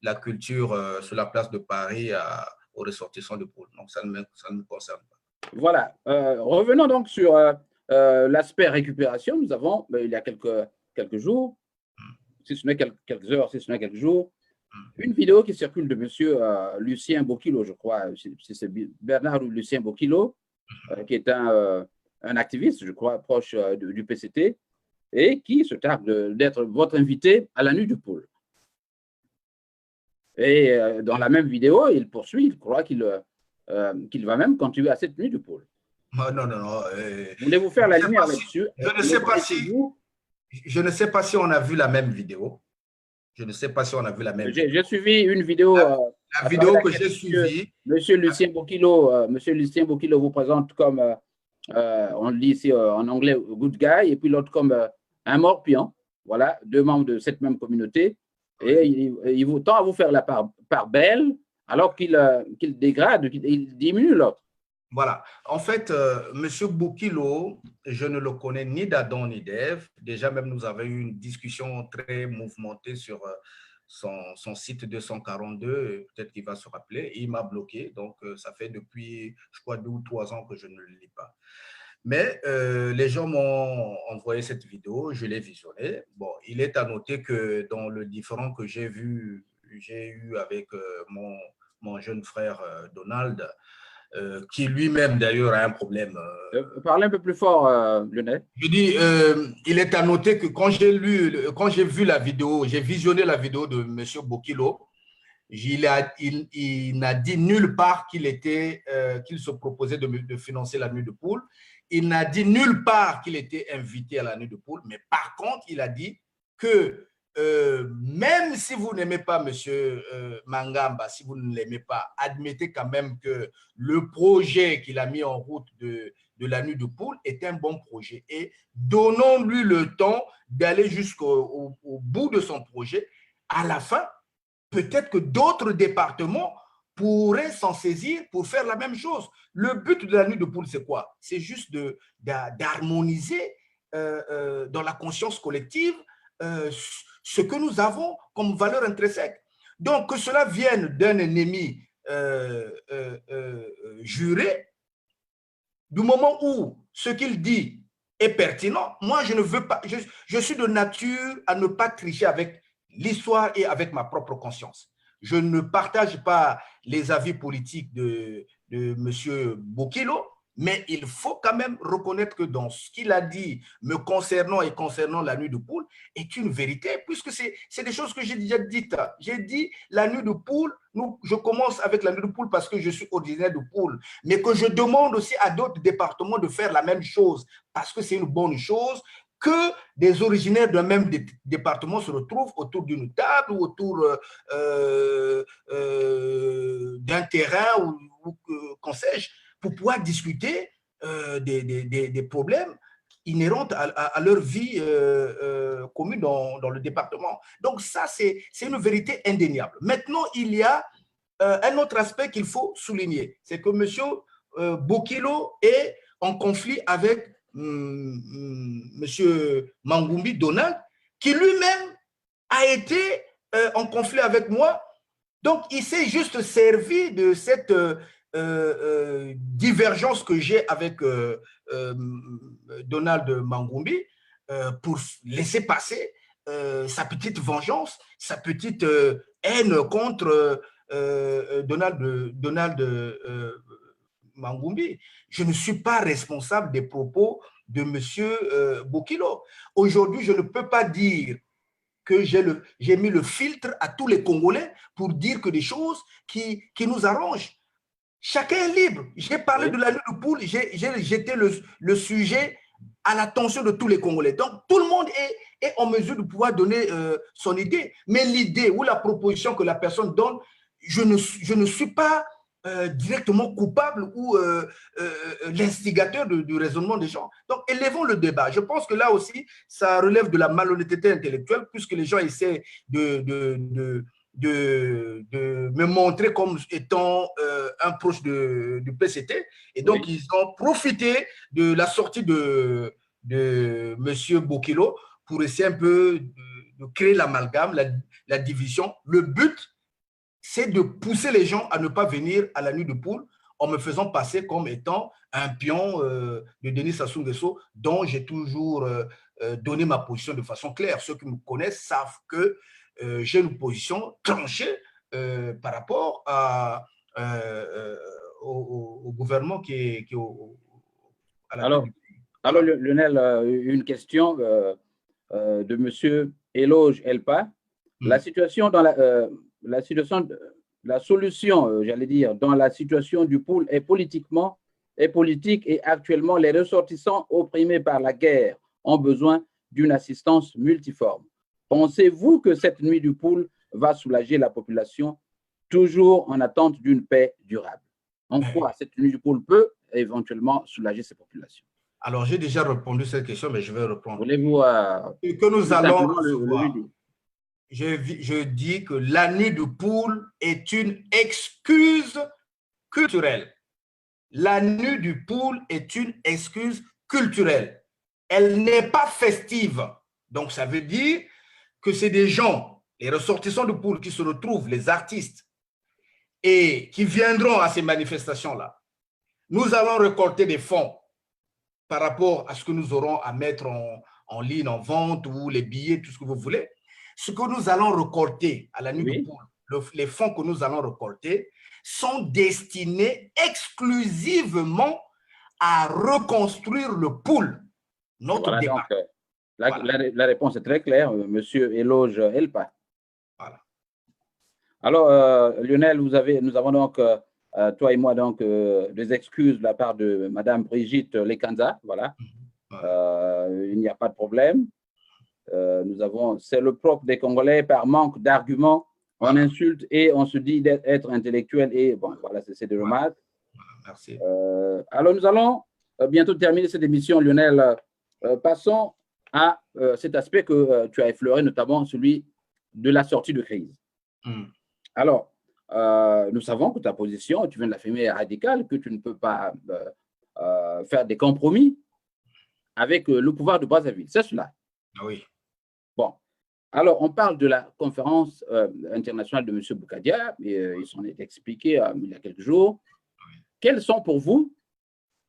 la culture sur la place de Paris aux ressortissants de Poul. Donc, ça ne me concerne pas. Voilà. Revenons donc sur l'aspect récupération. Nous avons, il y a quelques jours, si ce n'est quelques heures, si ce n'est quelques jours, une vidéo qui circule de monsieur Lucien Bokilo, je crois, c'est Bernard Lucien Bokilo, qui est un activiste, je crois, proche du PCT, et qui se targue d'être votre invité à la nuit du Poul. Et dans la même vidéo, il poursuit, il croit qu'il va même continuer à cette nuit du Poul. Non. Voulez-vous faire la lumière là-dessus? Je ne sais pas si... Je ne sais pas si on a vu la même vidéo. Je ne sais pas si on a vu la même vidéo. J'ai suivi une vidéo La vidéo que j'ai suivie. Monsieur Lucien Bokilo vous présente comme, on le dit ici en anglais, good guy, et puis l'autre comme un morpion. Voilà, deux membres de cette même communauté. Et il vous tend à vous faire la part belle, alors qu'il dégrade, qu'il diminue l'autre. Voilà. En fait, M. Bokilo, je ne le connais ni d'Adam ni d'Ève. Déjà, même, nous avons eu une discussion très mouvementée sur son site 242. Peut-être qu'il va se rappeler. Et il m'a bloqué. Donc, ça fait depuis, je crois, 2 ou 3 ans que je ne le lis pas. Mais les gens m'ont envoyé cette vidéo. Je l'ai visionnée. Bon, il est à noter que dans le différent que j'ai eu avec mon jeune frère Donald, qui lui-même d'ailleurs a un problème. Parlez un peu plus fort, Lionel. Je dis, il est à noter que quand j'ai vu la vidéo, j'ai visionné la vidéo de M. Bokilo, il n'a dit nulle part qu'il se proposait de financer la nuit de poule. Il n'a dit nulle part qu'il était invité à la nuit de poule, mais par contre, il a dit que même si vous n'aimez pas M. Mangamba, si vous ne l'aimez pas, admettez quand même que le projet qu'il a mis en route de la nuit de poule est un bon projet. Et donnons-lui le temps d'aller jusqu'au bout de son projet. À la fin, peut-être que d'autres départements pourraient s'en saisir pour faire la même chose. Le but de la nuit de poule, c'est quoi? C'est juste d'harmoniser dans la conscience collective ce que nous avons comme valeur intrinsèque. Donc, que cela vienne d'un ennemi juré, du moment où ce qu'il dit est pertinent, moi, je ne veux pas, je suis de nature à ne pas tricher avec l'histoire et avec ma propre conscience. Je ne partage pas les avis politiques de M. Bokilo, mais il faut quand même reconnaître que dans ce qu'il a dit me concernant et concernant la nuit de poule est une vérité, puisque c'est des choses que j'ai déjà dites. J'ai dit la nuit de poule, je commence avec la nuit de poule parce que je suis originaire de Poule, mais que je demande aussi à d'autres départements de faire la même chose parce que c'est une bonne chose que des originaires d'un même département se retrouvent autour d'une table ou autour d'un terrain ou qu'en sais-je, pour pouvoir discuter des problèmes inhérents à leur vie commune dans le département. Donc ça, c'est une vérité indéniable. Maintenant, il y a un autre aspect qu'il faut souligner, c'est que M. Bokilo est en conflit avec M. Mangumbi Donald, qui lui-même a été en conflit avec moi. Donc, il s'est juste servi de cette divergence que j'ai avec Donald Mangumbi pour laisser passer sa petite vengeance, sa petite haine contre Donald Mangumbi. Je ne suis pas responsable des propos de M. Bokilo. Aujourd'hui, je ne peux pas dire que j'ai mis le filtre à tous les Congolais pour dire que des choses qui nous arrangent. Chacun est libre. J'ai parlé de la nuit de poule, j'ai jeté le sujet à l'attention de tous les Congolais. Donc, tout le monde est en mesure de pouvoir donner son idée. Mais l'idée ou la proposition que la personne donne, je ne suis pas directement coupable ou l'instigateur du raisonnement des gens. Donc, élevons le débat. Je pense que là aussi, ça relève de la malhonnêteté intellectuelle puisque les gens essaient de me montrer comme étant un proche du PCT. Et donc, ils ont profité de la sortie de M. Bokilo pour essayer un peu de créer l'amalgame, la division. Le but, c'est de pousser les gens à ne pas venir à la nuit de poule en me faisant passer comme étant un pion de Denis Sassou Nguesso, dont j'ai toujours donné ma position de façon claire. Ceux qui me connaissent savent que j'ai une position tranchée par rapport au gouvernement qui est à la tête du pays. Alors, Lionel, une question de M. Eloge Elpa. La situation dans la solution, j'allais dire, dans la situation du poule est politique et actuellement les ressortissants opprimés par la guerre ont besoin d'une assistance multiforme. Pensez-vous que cette nuit du pool va soulager la population toujours en attente d'une paix durable? En quoi cette nuit du pool peut éventuellement soulager ces populations? Alors, j'ai déjà répondu à cette question, mais je vais répondre. Voulez-vous Ce que nous allons recevoir, je dis que la nuit du pool est une excuse culturelle. La nuit du pool est une excuse culturelle. Elle n'est pas festive. Donc, ça veut dire que c'est des gens, les ressortissants du pool qui se retrouvent, les artistes, et qui viendront à ces manifestations-là. Nous allons récolter des fonds par rapport à ce que nous aurons à mettre en ligne, en vente, ou les billets, tout ce que vous voulez. Ce que nous allons récolter à la nuit du pool, les fonds que nous allons récolter sont destinés exclusivement à reconstruire le pool, notre débat. La réponse est très claire, monsieur Eloge Elpa. Voilà. Alors, Lionel, nous avons donc, toi et moi, donc, des excuses de la part de Madame Brigitte Lekanza. Voilà. Il n'y a pas de problème. C'est le propre des Congolais, par manque d'arguments, on insulte et on se dit d'être intellectuel. Et bon, voilà, c'est de remarques. Merci. Alors, nous allons bientôt terminer cette émission, Lionel. Passons à cet aspect que tu as effleuré, notamment celui de la sortie de crise. Alors, nous savons que ta position, tu viens de l'affirmer, est radicale, que tu ne peux pas faire des compromis avec le pouvoir de Brazzaville. C'est cela. Oui. Bon. Alors, on parle de la conférence internationale de M. Boukadia, il s'en est expliqué il y a quelques jours. Quelles sont pour vous,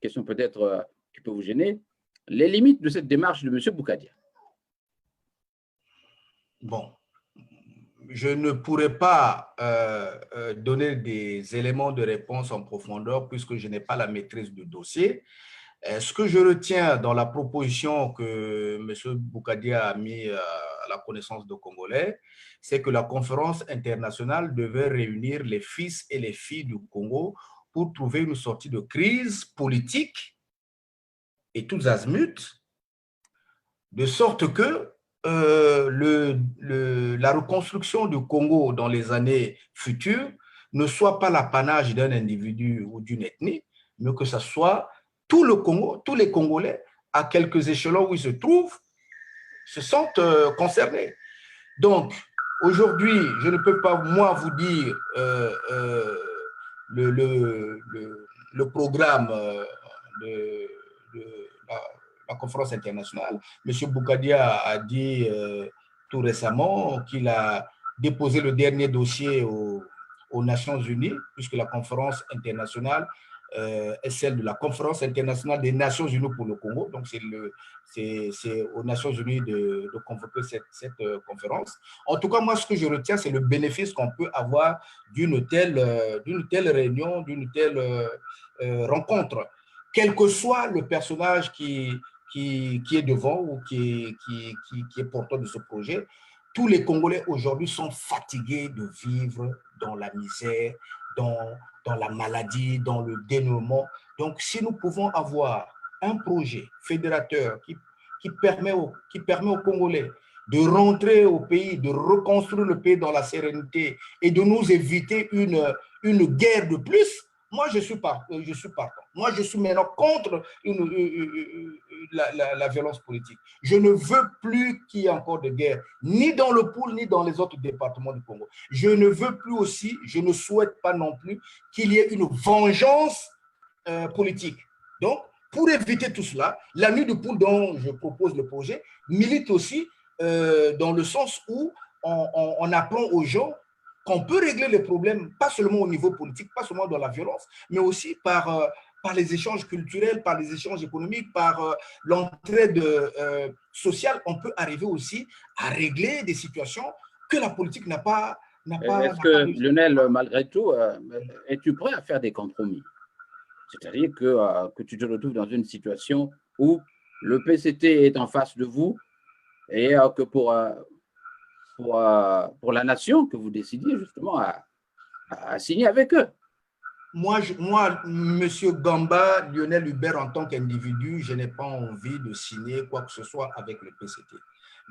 question peut-être qui peut vous gêner, les limites de cette démarche de M. Boukadia? Bon, je ne pourrais pas donner des éléments de réponse en profondeur puisque je n'ai pas la maîtrise du dossier. Ce que je retiens dans la proposition que M. Boukadia a mis à la connaissance des Congolais, c'est que la conférence internationale devait réunir les fils et les filles du Congo pour trouver une sortie de crise politique et tous azimuts, de sorte que la reconstruction du Congo dans les années futures ne soit pas l'apanage d'un individu ou d'une ethnie, mais que ce soit tout le Congo, tous les Congolais, à quelques échelons où ils se trouvent, se sentent concernés. Donc, aujourd'hui, je ne peux pas, moi, vous dire le programme de la conférence internationale. M. Boukadia a dit tout récemment qu'il a déposé le dernier dossier aux Nations Unies, puisque la conférence internationale est celle de la conférence internationale des Nations Unies pour le Congo. Donc, c'est aux Nations Unies de convoquer cette conférence. En tout cas, moi, ce que je retiens, c'est le bénéfice qu'on peut avoir d'une telle réunion, d'une telle rencontre, quel que soit le personnage qui est devant ou qui est porteur de ce projet. Tous les Congolais aujourd'hui sont fatigués de vivre dans la misère, dans la maladie, dans le dénuement. Donc, si nous pouvons avoir un projet fédérateur qui permet aux Congolais de rentrer au pays, de reconstruire le pays dans la sérénité et de nous éviter une guerre de plus, moi, je suis partant. Moi, je suis maintenant contre la violence politique. Je ne veux plus qu'il y ait encore de guerre, ni dans le Poul, ni dans les autres départements du Congo. Je ne veux plus aussi, je ne souhaite pas non plus qu'il y ait une vengeance politique. Donc, pour éviter tout cela, la nuit du Poul dont je propose le projet milite aussi dans le sens où on apprend aux gens qu'on peut régler les problèmes, pas seulement au niveau politique, pas seulement dans la violence, mais aussi par les échanges culturels, par les échanges économiques, par l'entraide sociale. On peut arriver aussi à régler des situations que la politique n'a pas. Est-ce que, Lionel, malgré tout, es-tu prêt à faire des compromis? C'est-à-dire que tu te retrouves dans une situation où le PCT est en face de vous et que pour la nation, que vous décidiez justement à signer avec eux. Moi, Monsieur Gamba, Lionel Hubert, en tant qu'individu, je n'ai pas envie de signer quoi que ce soit avec le PCT.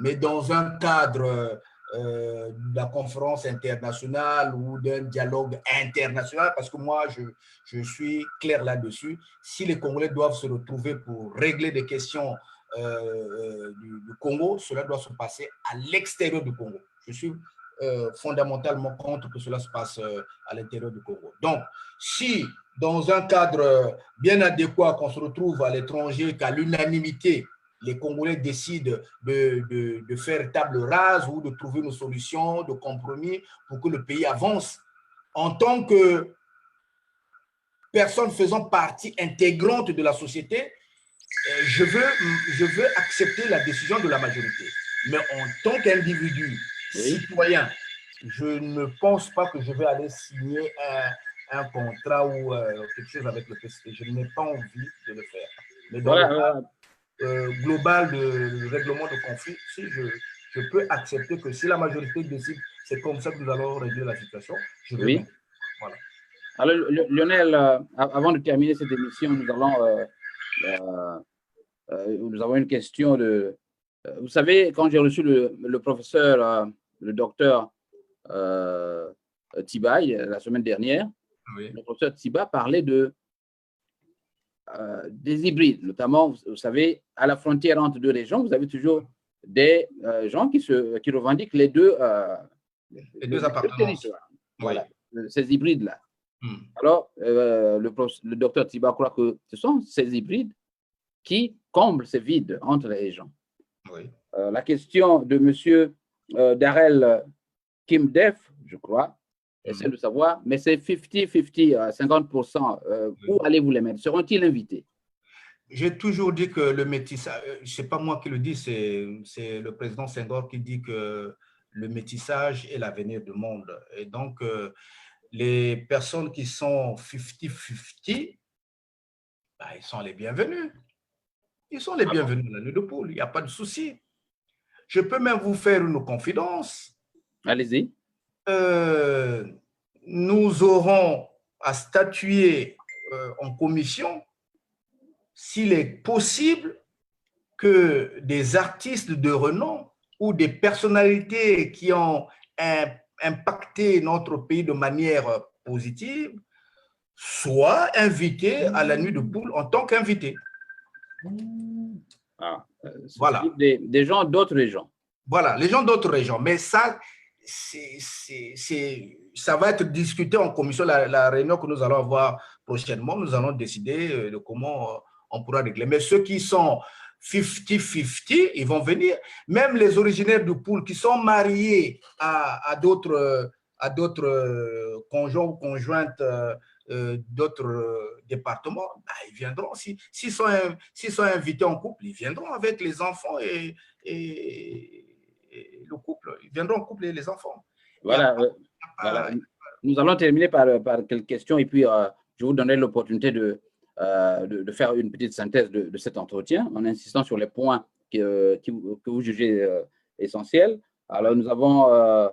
Mais dans un cadre de la conférence internationale ou d'un dialogue international, parce que moi, je suis clair là-dessus, si les Congolais doivent se retrouver pour régler des questions du Congo, cela doit se passer à l'extérieur du Congo. Je suis fondamentalement contre que cela se passe à l'intérieur du Congo. Donc, si dans un cadre bien adéquat qu'on se retrouve à l'étranger, qu'à l'unanimité, les Congolais décident de faire table rase ou de trouver une solution de compromis pour que le pays avance, en tant que personne faisant partie intégrante de la société, je veux accepter la décision de la majorité. Mais en tant qu'individu, citoyen, je ne pense pas que je vais aller signer un contrat ou quelque chose avec le PCT. Je n'ai pas envie de le faire. Mais dans le cadre global de règlement de conflit, si je peux accepter que si la majorité décide, c'est comme ça que nous allons régler la situation, je veux bien. Voilà. Alors, Lionel, avant de terminer cette émission, nous avons une question de... vous savez, quand j'ai reçu le professeur, le docteur Tibaï, la semaine dernière, le professeur Tiba parlait des hybrides, notamment, vous savez, à la frontière entre deux régions, vous avez toujours des gens qui revendiquent les deux appartenances. Voilà, ces hybrides-là. Alors, le docteur Tiba croit que ce sont ces hybrides qui comblent ces vides entre les régions. La question de M. Darrell Kimdef, je crois, essaie de savoir, mais c'est 50-50, 50%. Où allez-vous les mettre? Seront-ils invités? J'ai toujours dit que le métissage, ce n'est pas moi qui le dis, c'est le président Senghor qui dit que le métissage est l'avenir du monde. Et donc, les personnes qui sont 50-50, bah, ils sont les bienvenus. Ils sont les bienvenus dans la nuit de poule, il n'y a pas de souci. Je peux même vous faire une confidence. Allez-y. Nous aurons à statuer en commission s'il est possible que des artistes de renom ou des personnalités qui ont impacté notre pays de manière positive soient invités à la nuit de poule en tant qu'invités. Voilà. Des gens d'autres régions. Voilà, les gens d'autres régions. Mais ça, ça va être discuté en commission. La réunion que nous allons avoir prochainement, nous allons décider de comment on pourra régler. Mais ceux qui sont 50-50, ils vont venir. Même les originaires du Poul qui sont mariés à d'autres conjoints ou conjointes d'autres départements, bah, ils viendront. S'ils sont invités en couple, ils viendront avec les enfants et le couple. Ils viendront en couple et les enfants. Voilà. Voilà. Nous allons terminer par quelques questions et puis je vous donnerai l'opportunité de faire une petite synthèse de cet entretien en insistant sur les points que vous jugez essentiels. Alors, nous avons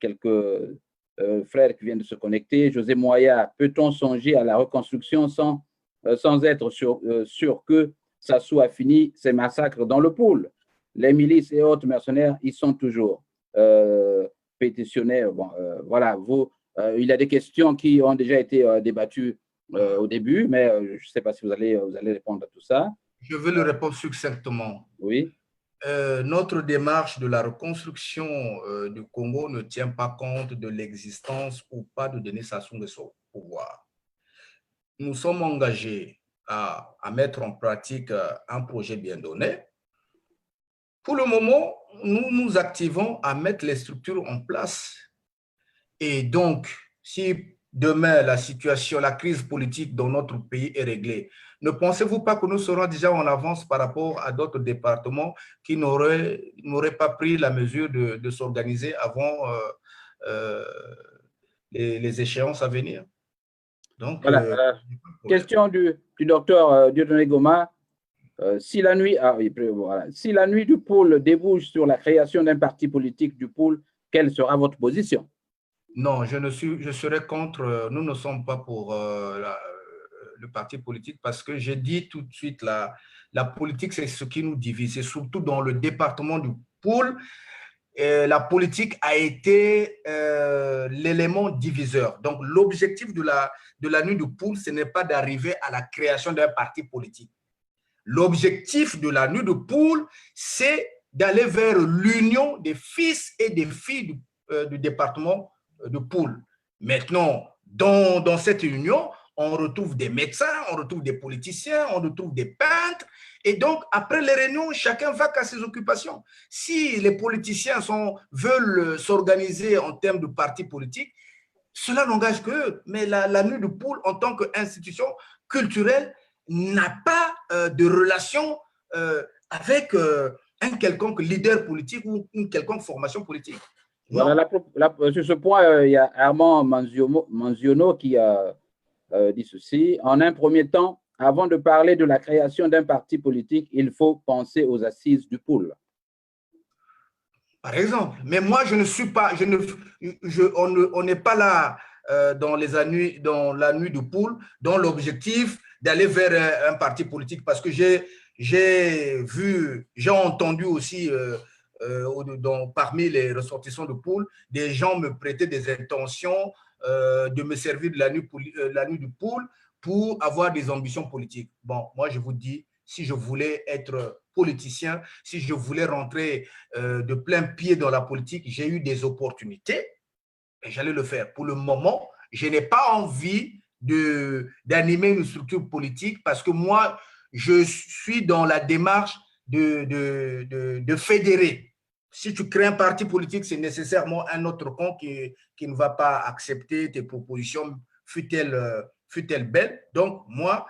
quelques frères qui viennent de se connecter. José Moya, peut-on songer à la reconstruction sans être sûr que ça soit fini, ces massacres dans le Poul? Les milices et autres mercenaires, ils sont toujours pétitionnaires. Bon, voilà, il y a des questions qui ont déjà été débattues au début, mais je ne sais pas si vous allez répondre à tout ça. Je veux le répondre succinctement. Oui. Notre démarche de la reconstruction du Congo ne tient pas compte de l'existence ou pas de Denis Sassou Nguesso au pouvoir. Nous sommes engagés à mettre en pratique un projet bien donné. Pour le moment, nous nous activons à mettre les structures en place. Et donc, si demain la situation, la crise politique dans notre pays est réglée, ne pensez-vous pas que nous serons déjà en avance par rapport à d'autres départements qui n'auraient pas pris la mesure de s'organiser avant les échéances à venir? Donc, voilà, question du docteur Dieudonné Goma. Si la nuit du Poul débouche sur la création d'un parti politique du Poul, quelle sera votre position? Non, je serais contre. Nous ne sommes pas pour le parti politique parce que j'ai dit tout de suite, la politique, c'est ce qui nous divise. Et surtout dans le département du Pool, la politique a été l'élément diviseur. Donc, l'objectif de la nuit du Pool, ce n'est pas d'arriver à la création d'un parti politique. L'objectif de la nuit du Pool, c'est d'aller vers l'union des fils et des filles du département de Pool. Maintenant, dans cette union, on retrouve des médecins, on retrouve des politiciens, on retrouve des peintres. Et donc, après les réunions, chacun va à ses occupations. Si les politiciens veulent s'organiser en termes de partis politiques, cela n'engage qu'eux. Mais la nuit du Pool, en tant qu'institution culturelle, n'a pas de relation avec un quelconque leader politique ou une quelconque formation politique. Voilà, sur ce point, il y a Armand Manziono qui a dit ceci. En un premier temps, avant de parler de la création d'un parti politique, il faut penser aux assises du Pool. Par exemple. Mais moi, je ne suis pas, on n'est pas là dans la nuit du Pool, dans l'objectif d'aller vers un parti politique, parce que j'ai entendu aussi parmi les ressortissants de Pool, des gens me prêter des intentions de me servir de la nuit du Pool pour avoir des ambitions politiques. Bon, moi, je vous dis, si je voulais être politicien, si je voulais rentrer de plein pied dans la politique, j'ai eu des opportunités et j'allais le faire. Pour le moment, je n'ai pas envie d'animer une structure politique parce que moi, je suis dans la démarche de fédérer. Si tu crées un parti politique, c'est nécessairement un autre camp qui ne va pas accepter tes propositions, fut-elle belle. Donc, moi,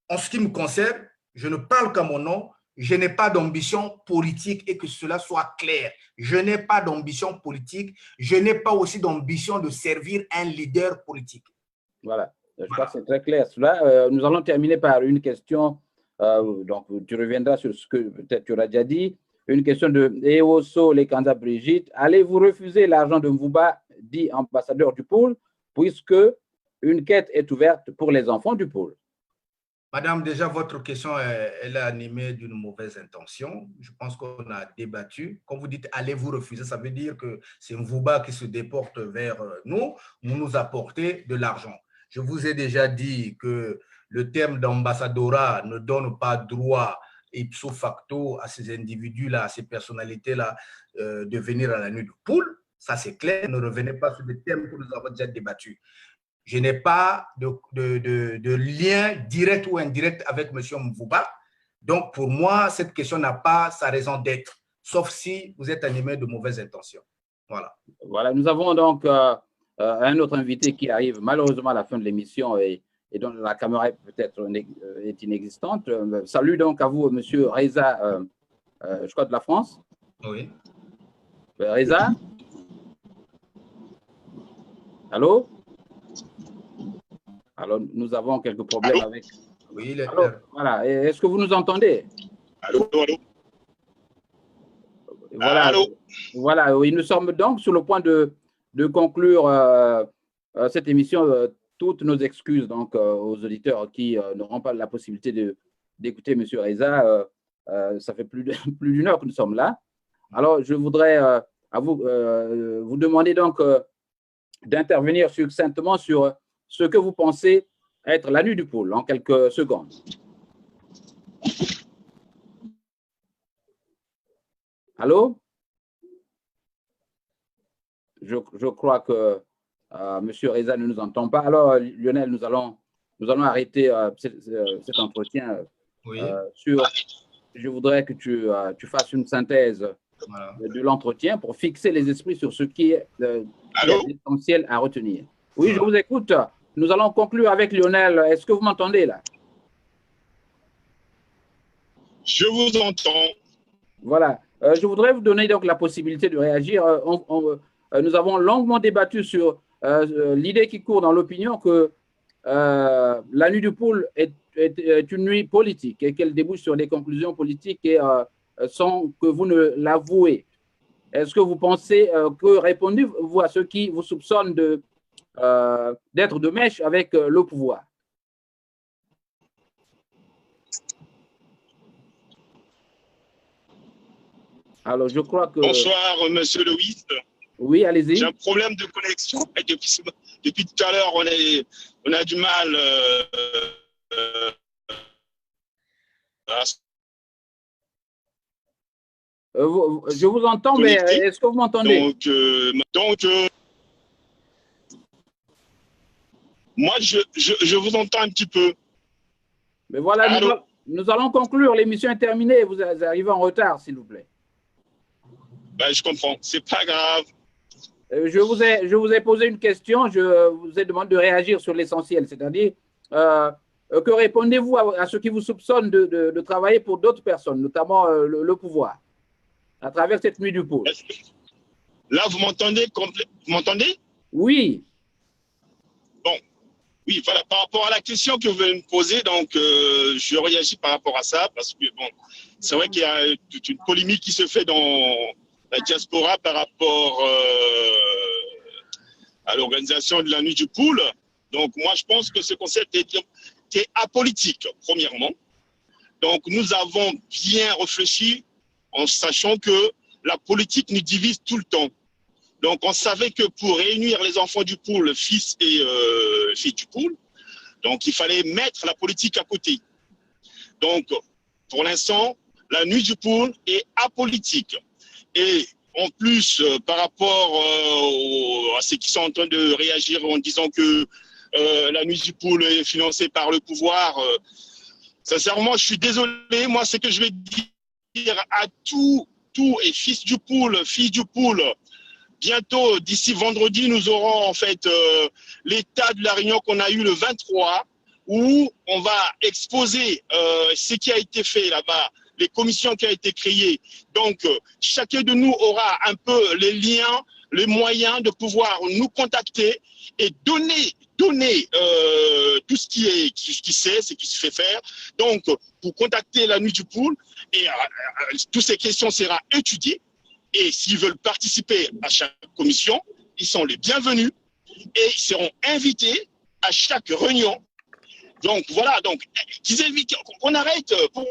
en ce qui me concerne, je ne parle qu'à mon nom, je n'ai pas d'ambition politique et que cela soit clair. Je n'ai pas d'ambition politique, je n'ai pas aussi d'ambition de servir un leader politique. Voilà, je crois que c'est très clair. Nous allons terminer par une question, donc tu reviendras sur ce que peut-être tu auras déjà dit. Une question de Eoso Lekanda Brigitte. Allez-vous refuser l'argent de Mvouba, dit ambassadeur du Pool, puisque une quête est ouverte pour les enfants du Pool? Madame, déjà, votre question, elle est animée d'une mauvaise intention. Je pense qu'on a débattu. Quand vous dites « allez-vous refuser », ça veut dire que c'est Mvouba qui se déporte vers nous, nous apporter de l'argent. Je vous ai déjà dit que le terme d'ambassadora ne donne pas droit ipso facto à ces individus-là, à ces personnalités-là, de venir à la nuit du Pool. Ça, c'est clair. Ne revenez pas sur des termes que nous avons déjà débattus. Je n'ai pas de lien direct ou indirect avec M. Mvouba. Donc, pour moi, cette question n'a pas sa raison d'être, sauf si vous êtes animé de mauvaises intentions. Voilà. Voilà, nous avons donc un autre invité qui arrive malheureusement à la fin de l'émission et dont la caméra peut-être est inexistante. Salut donc à vous, M. Reza, je crois de la France. Oui. Reza? Allô? Alors, nous avons quelques problèmes avec… Oui, il est allô? Voilà. Est-ce que vous nous entendez? Allô, allô? Voilà. Allô? Voilà, oui, nous sommes donc sur le point de conclure cette émission. Toutes nos excuses donc, aux auditeurs qui n'auront pas la possibilité d'écouter M. Reza. Ça fait plus d'une heure que nous sommes là. Alors, je voudrais vous demander donc d'intervenir succinctement sur ce que vous pensez être la nuit du Pool, en quelques secondes. Allô? Je crois que M. Reza ne nous entend pas. Alors, Lionel, nous allons arrêter cet entretien oui. Je voudrais que tu fasses une synthèse de l'entretien pour fixer les esprits sur ce qui est essentiel à retenir. Oui, je vous écoute. Nous allons conclure avec Lionel. Est-ce que vous m'entendez là? Je vous entends. Voilà. Je voudrais vous donner donc la possibilité de réagir. Nous avons longuement débattu sur l'idée qui court dans l'opinion que la nuit du Pool est une nuit politique et qu'elle débouche sur des conclusions politiques et sans que vous ne l'avouez. Est-ce que vous pensez que répondez-vous à ceux qui vous soupçonnent d'être de mèche avec le pouvoir? Alors, je crois que… Bonsoir, monsieur Louis. Oui, allez-y. J'ai un problème de connexion. Et depuis tout à l'heure, on a du mal à se je vous entends, mais connecter. est-ce que vous m'entendez? Donc, moi, je vous entends un petit peu. Mais voilà, Allô? nous allons conclure. L'émission est terminée. Vous arrivez en retard, s'il vous plaît. Ben, je comprends. C'est pas grave. Je vous ai posé une question. Je vous ai demandé de réagir sur l'essentiel, c'est-à-dire que répondez-vous à ceux qui vous soupçonnent de travailler pour d'autres personnes, notamment le pouvoir, à travers cette nuit du pôle? Là, vous m'entendez? Vous m'entendez? Oui. Bon. Oui, voilà, par rapport à la question que vous venez me poser, donc je réagis par rapport à ça, parce que bon, c'est vrai qu'il y a toute une polémique qui se fait dans la diaspora par rapport à l'organisation de la nuit du pool. Donc moi, je pense que ce concept est apolitique, premièrement. Donc nous avons bien réfléchi en sachant que la politique nous divise tout le temps. Donc, on savait que pour réunir les enfants du pool, fils et filles du pool, donc il fallait mettre la politique à côté. Donc, pour l'instant, la nuit du pool est apolitique. Et en plus, par rapport à ceux qui sont en train de réagir en disant que la nuit du pool est financée par le pouvoir, sincèrement, je suis désolé. Moi, c'est que je vais dire à tout et fils du pool, filles du pool, bientôt, d'ici vendredi, nous aurons en fait l'état de la réunion qu'on a eu le 23, où on va exposer ce qui a été fait là-bas, les commissions qui ont été créées. Donc, chacun de nous aura un peu les liens, les moyens de pouvoir nous contacter et donner tout ce qui sait, ce qui se fait faire. Donc, pour contacter la nuit du pool, et toutes ces questions seront étudiées. Et s'ils veulent participer à chaque commission, ils sont les bienvenus et ils seront invités à chaque réunion. Donc voilà, donc qu'ils évitent qu'on arrête. Pour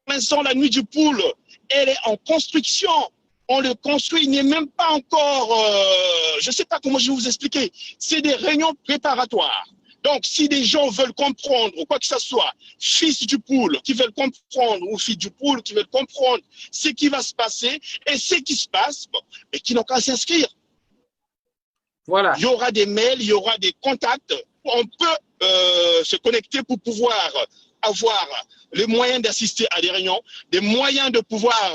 l'instant, la nuit du pool, elle est en construction. On le construit, il n'est même pas encore, je ne sais pas comment je vais vous expliquer. C'est des réunions préparatoires. Donc, si des gens veulent comprendre, ou quoi que ce soit, fils du pool qui veulent comprendre, ou filles du pool qui veulent comprendre ce qui va se passer et ce qui se passe, et qui n'ont qu'à s'inscrire. Voilà. Il y aura des mails, il y aura des contacts. On peut se connecter pour pouvoir avoir les moyens d'assister à des réunions, des moyens de pouvoir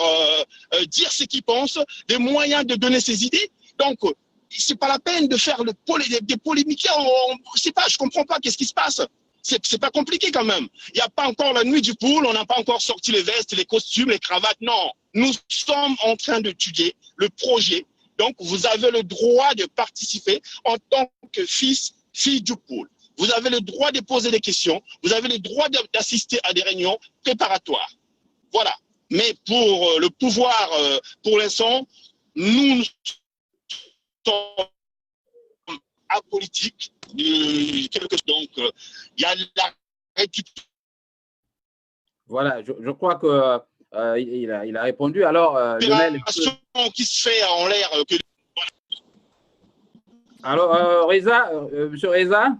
dire ce qu'ils pensent, des moyens de donner ses idées. Donc, c'est pas la peine de faire des polémiques. Je ne comprends pas qu'est-ce qui se passe. C'est pas compliqué quand même. Il n'y a pas encore la nuit du pool, on n'a pas encore sorti les vestes, les costumes, les cravates. Non, nous sommes en train d'étudier le projet. Donc, vous avez le droit de participer en tant que fille du pool. Vous avez le droit de poser des questions. Vous avez le droit d'assister à des réunions préparatoires. Voilà. Mais pour le pouvoir, pour l'instant, nous sommes apolitiques. Donc, il y a la république. Voilà, je crois que il a répondu. Alors, Lionel, qui se fait en l'air. Alors, Reza, Monsieur Reza,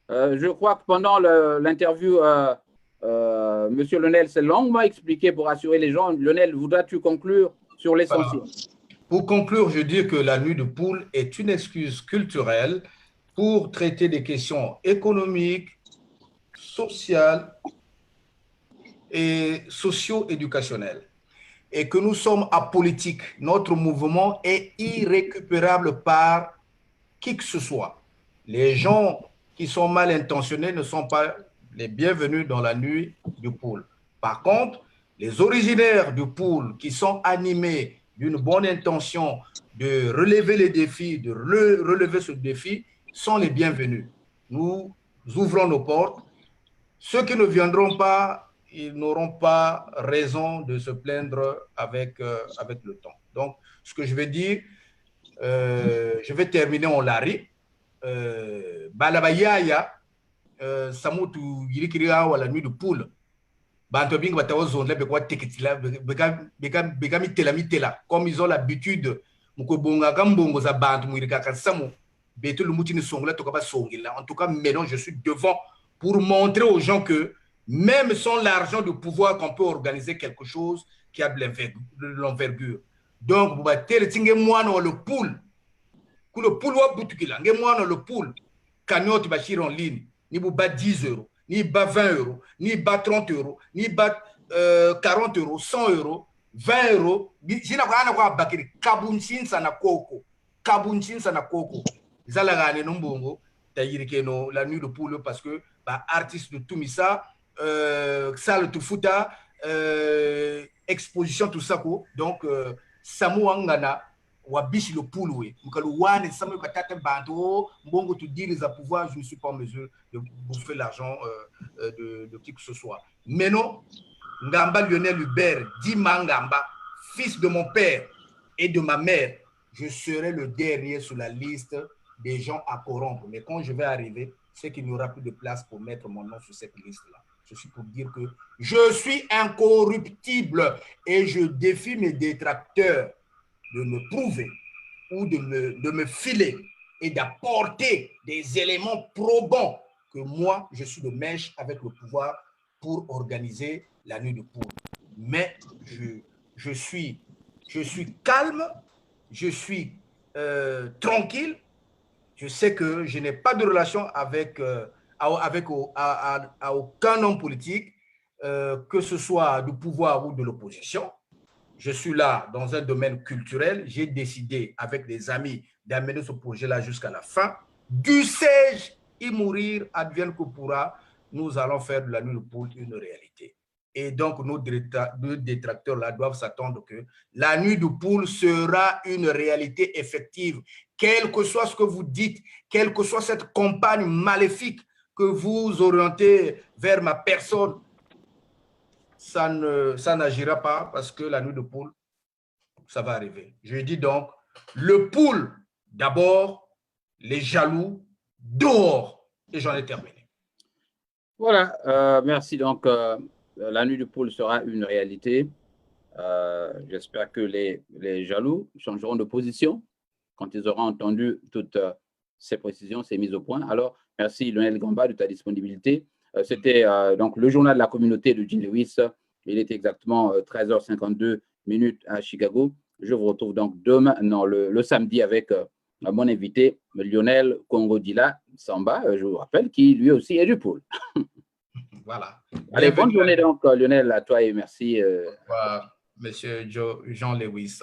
je crois que pendant l'interview, Monsieur Lionel s'est longuement expliqué pour assurer les gens. Lionel, voudras-tu conclure sur l'essentiel? Voilà. Pour conclure, je dis que la nuit de pool est une excuse culturelle pour traiter des questions économiques, sociales et socio-éducationnelles. Et que nous sommes apolitiques. Notre mouvement est irrécupérable par qui que ce soit. Les gens qui sont mal intentionnés ne sont pas les bienvenus dans la nuit du pool. Par contre, les originaires du pool qui sont animés d'une bonne intention de relever les défis, de relever ce défi, sont les bienvenus. Nous ouvrons nos portes. Ceux qui ne viendront pas, ils n'auront pas raison de se plaindre avec le temps. Donc, ce que je vais dire, je vais terminer en lari. Balabayaya, Samutu Yirikira ou la nuit de poule. Banto bing batawa zone là bekwa tekitila bekami tela comme ils ont l'habitude muko bonga kambongo za bantu muirika kansamu beto le mutini songla to kaba songila. En tout cas maintenant je suis devant pour montrer aux gens que même sans l'argent de pouvoir qu'on peut organiser quelque chose qui a de l'envergure. Donc vous battez le tingue moi dans le pool. Que le pool wa butukila nge moi dans le pool cagnotte bachir en ligne ni vous bat 10 €. Ni bas 20 €, ni bas 30 €, ni bas 40 €, 100 €, 20 €. Jina kwa ana kwa bakiri kabunchin sana koko. Kabunchin sana koko. Zala gane nombongo tayirike no la nuit de poule parce que bah artiste de Tumisa salle tout futa exposition tout ça ko. Donc Samu Angana wabishi le poule mkalu wane Samu katata bando mbongo tu dire les pouvoir je ne suis pas en mesure de bouffer l'argent de qui que ce soit. Mais non, Ngamba Lionel Hubert, Dima Ngamba, fils de mon père et de ma mère, je serai le dernier sur la liste des gens à corrompre. Mais quand je vais arriver, c'est qu'il n'y aura plus de place pour mettre mon nom sur cette liste-là. Je suis pour dire que je suis incorruptible et je défie mes détracteurs de me prouver ou de me filer et d'apporter des éléments probants que moi, je suis de mèche avec le pouvoir pour organiser la nuit de poule. Mais je suis calme, je suis tranquille. Je sais que je n'ai pas de relation avec aucun homme politique, que ce soit du pouvoir ou de l'opposition. Je suis là dans un domaine culturel. J'ai décidé avec des amis d'amener ce projet-là jusqu'à la fin. Dussé-je y mourir, advienne que pourra, nous allons faire de la nuit de poule une réalité. Et donc, nos détracteurs-là doivent s'attendre que la nuit de poule sera une réalité effective. Quel que soit ce que vous dites, quelle que soit cette campagne maléfique que vous orientez vers ma personne, ça n'agira pas parce que la nuit de poule, ça va arriver. Je dis donc, le poule d'abord, les jaloux dehors. Et j'en ai terminé. Voilà, merci. Donc, la nuit de poule sera une réalité. J'espère que les jaloux changeront de position quand ils auront entendu toutes ces précisions, ces mises au point. Alors, merci Lionel Gamba de ta disponibilité. C'était donc le journal de la communauté de Jean Lewis. Il est exactement 13h52 à Chicago. Je vous retrouve donc demain, non, le samedi avec mon invité Lionel Congodila Samba, je vous rappelle, qui lui aussi est du pool. Voilà. Allez, bonne journée donc Lionel, à toi et merci. Monsieur Jean Lewis.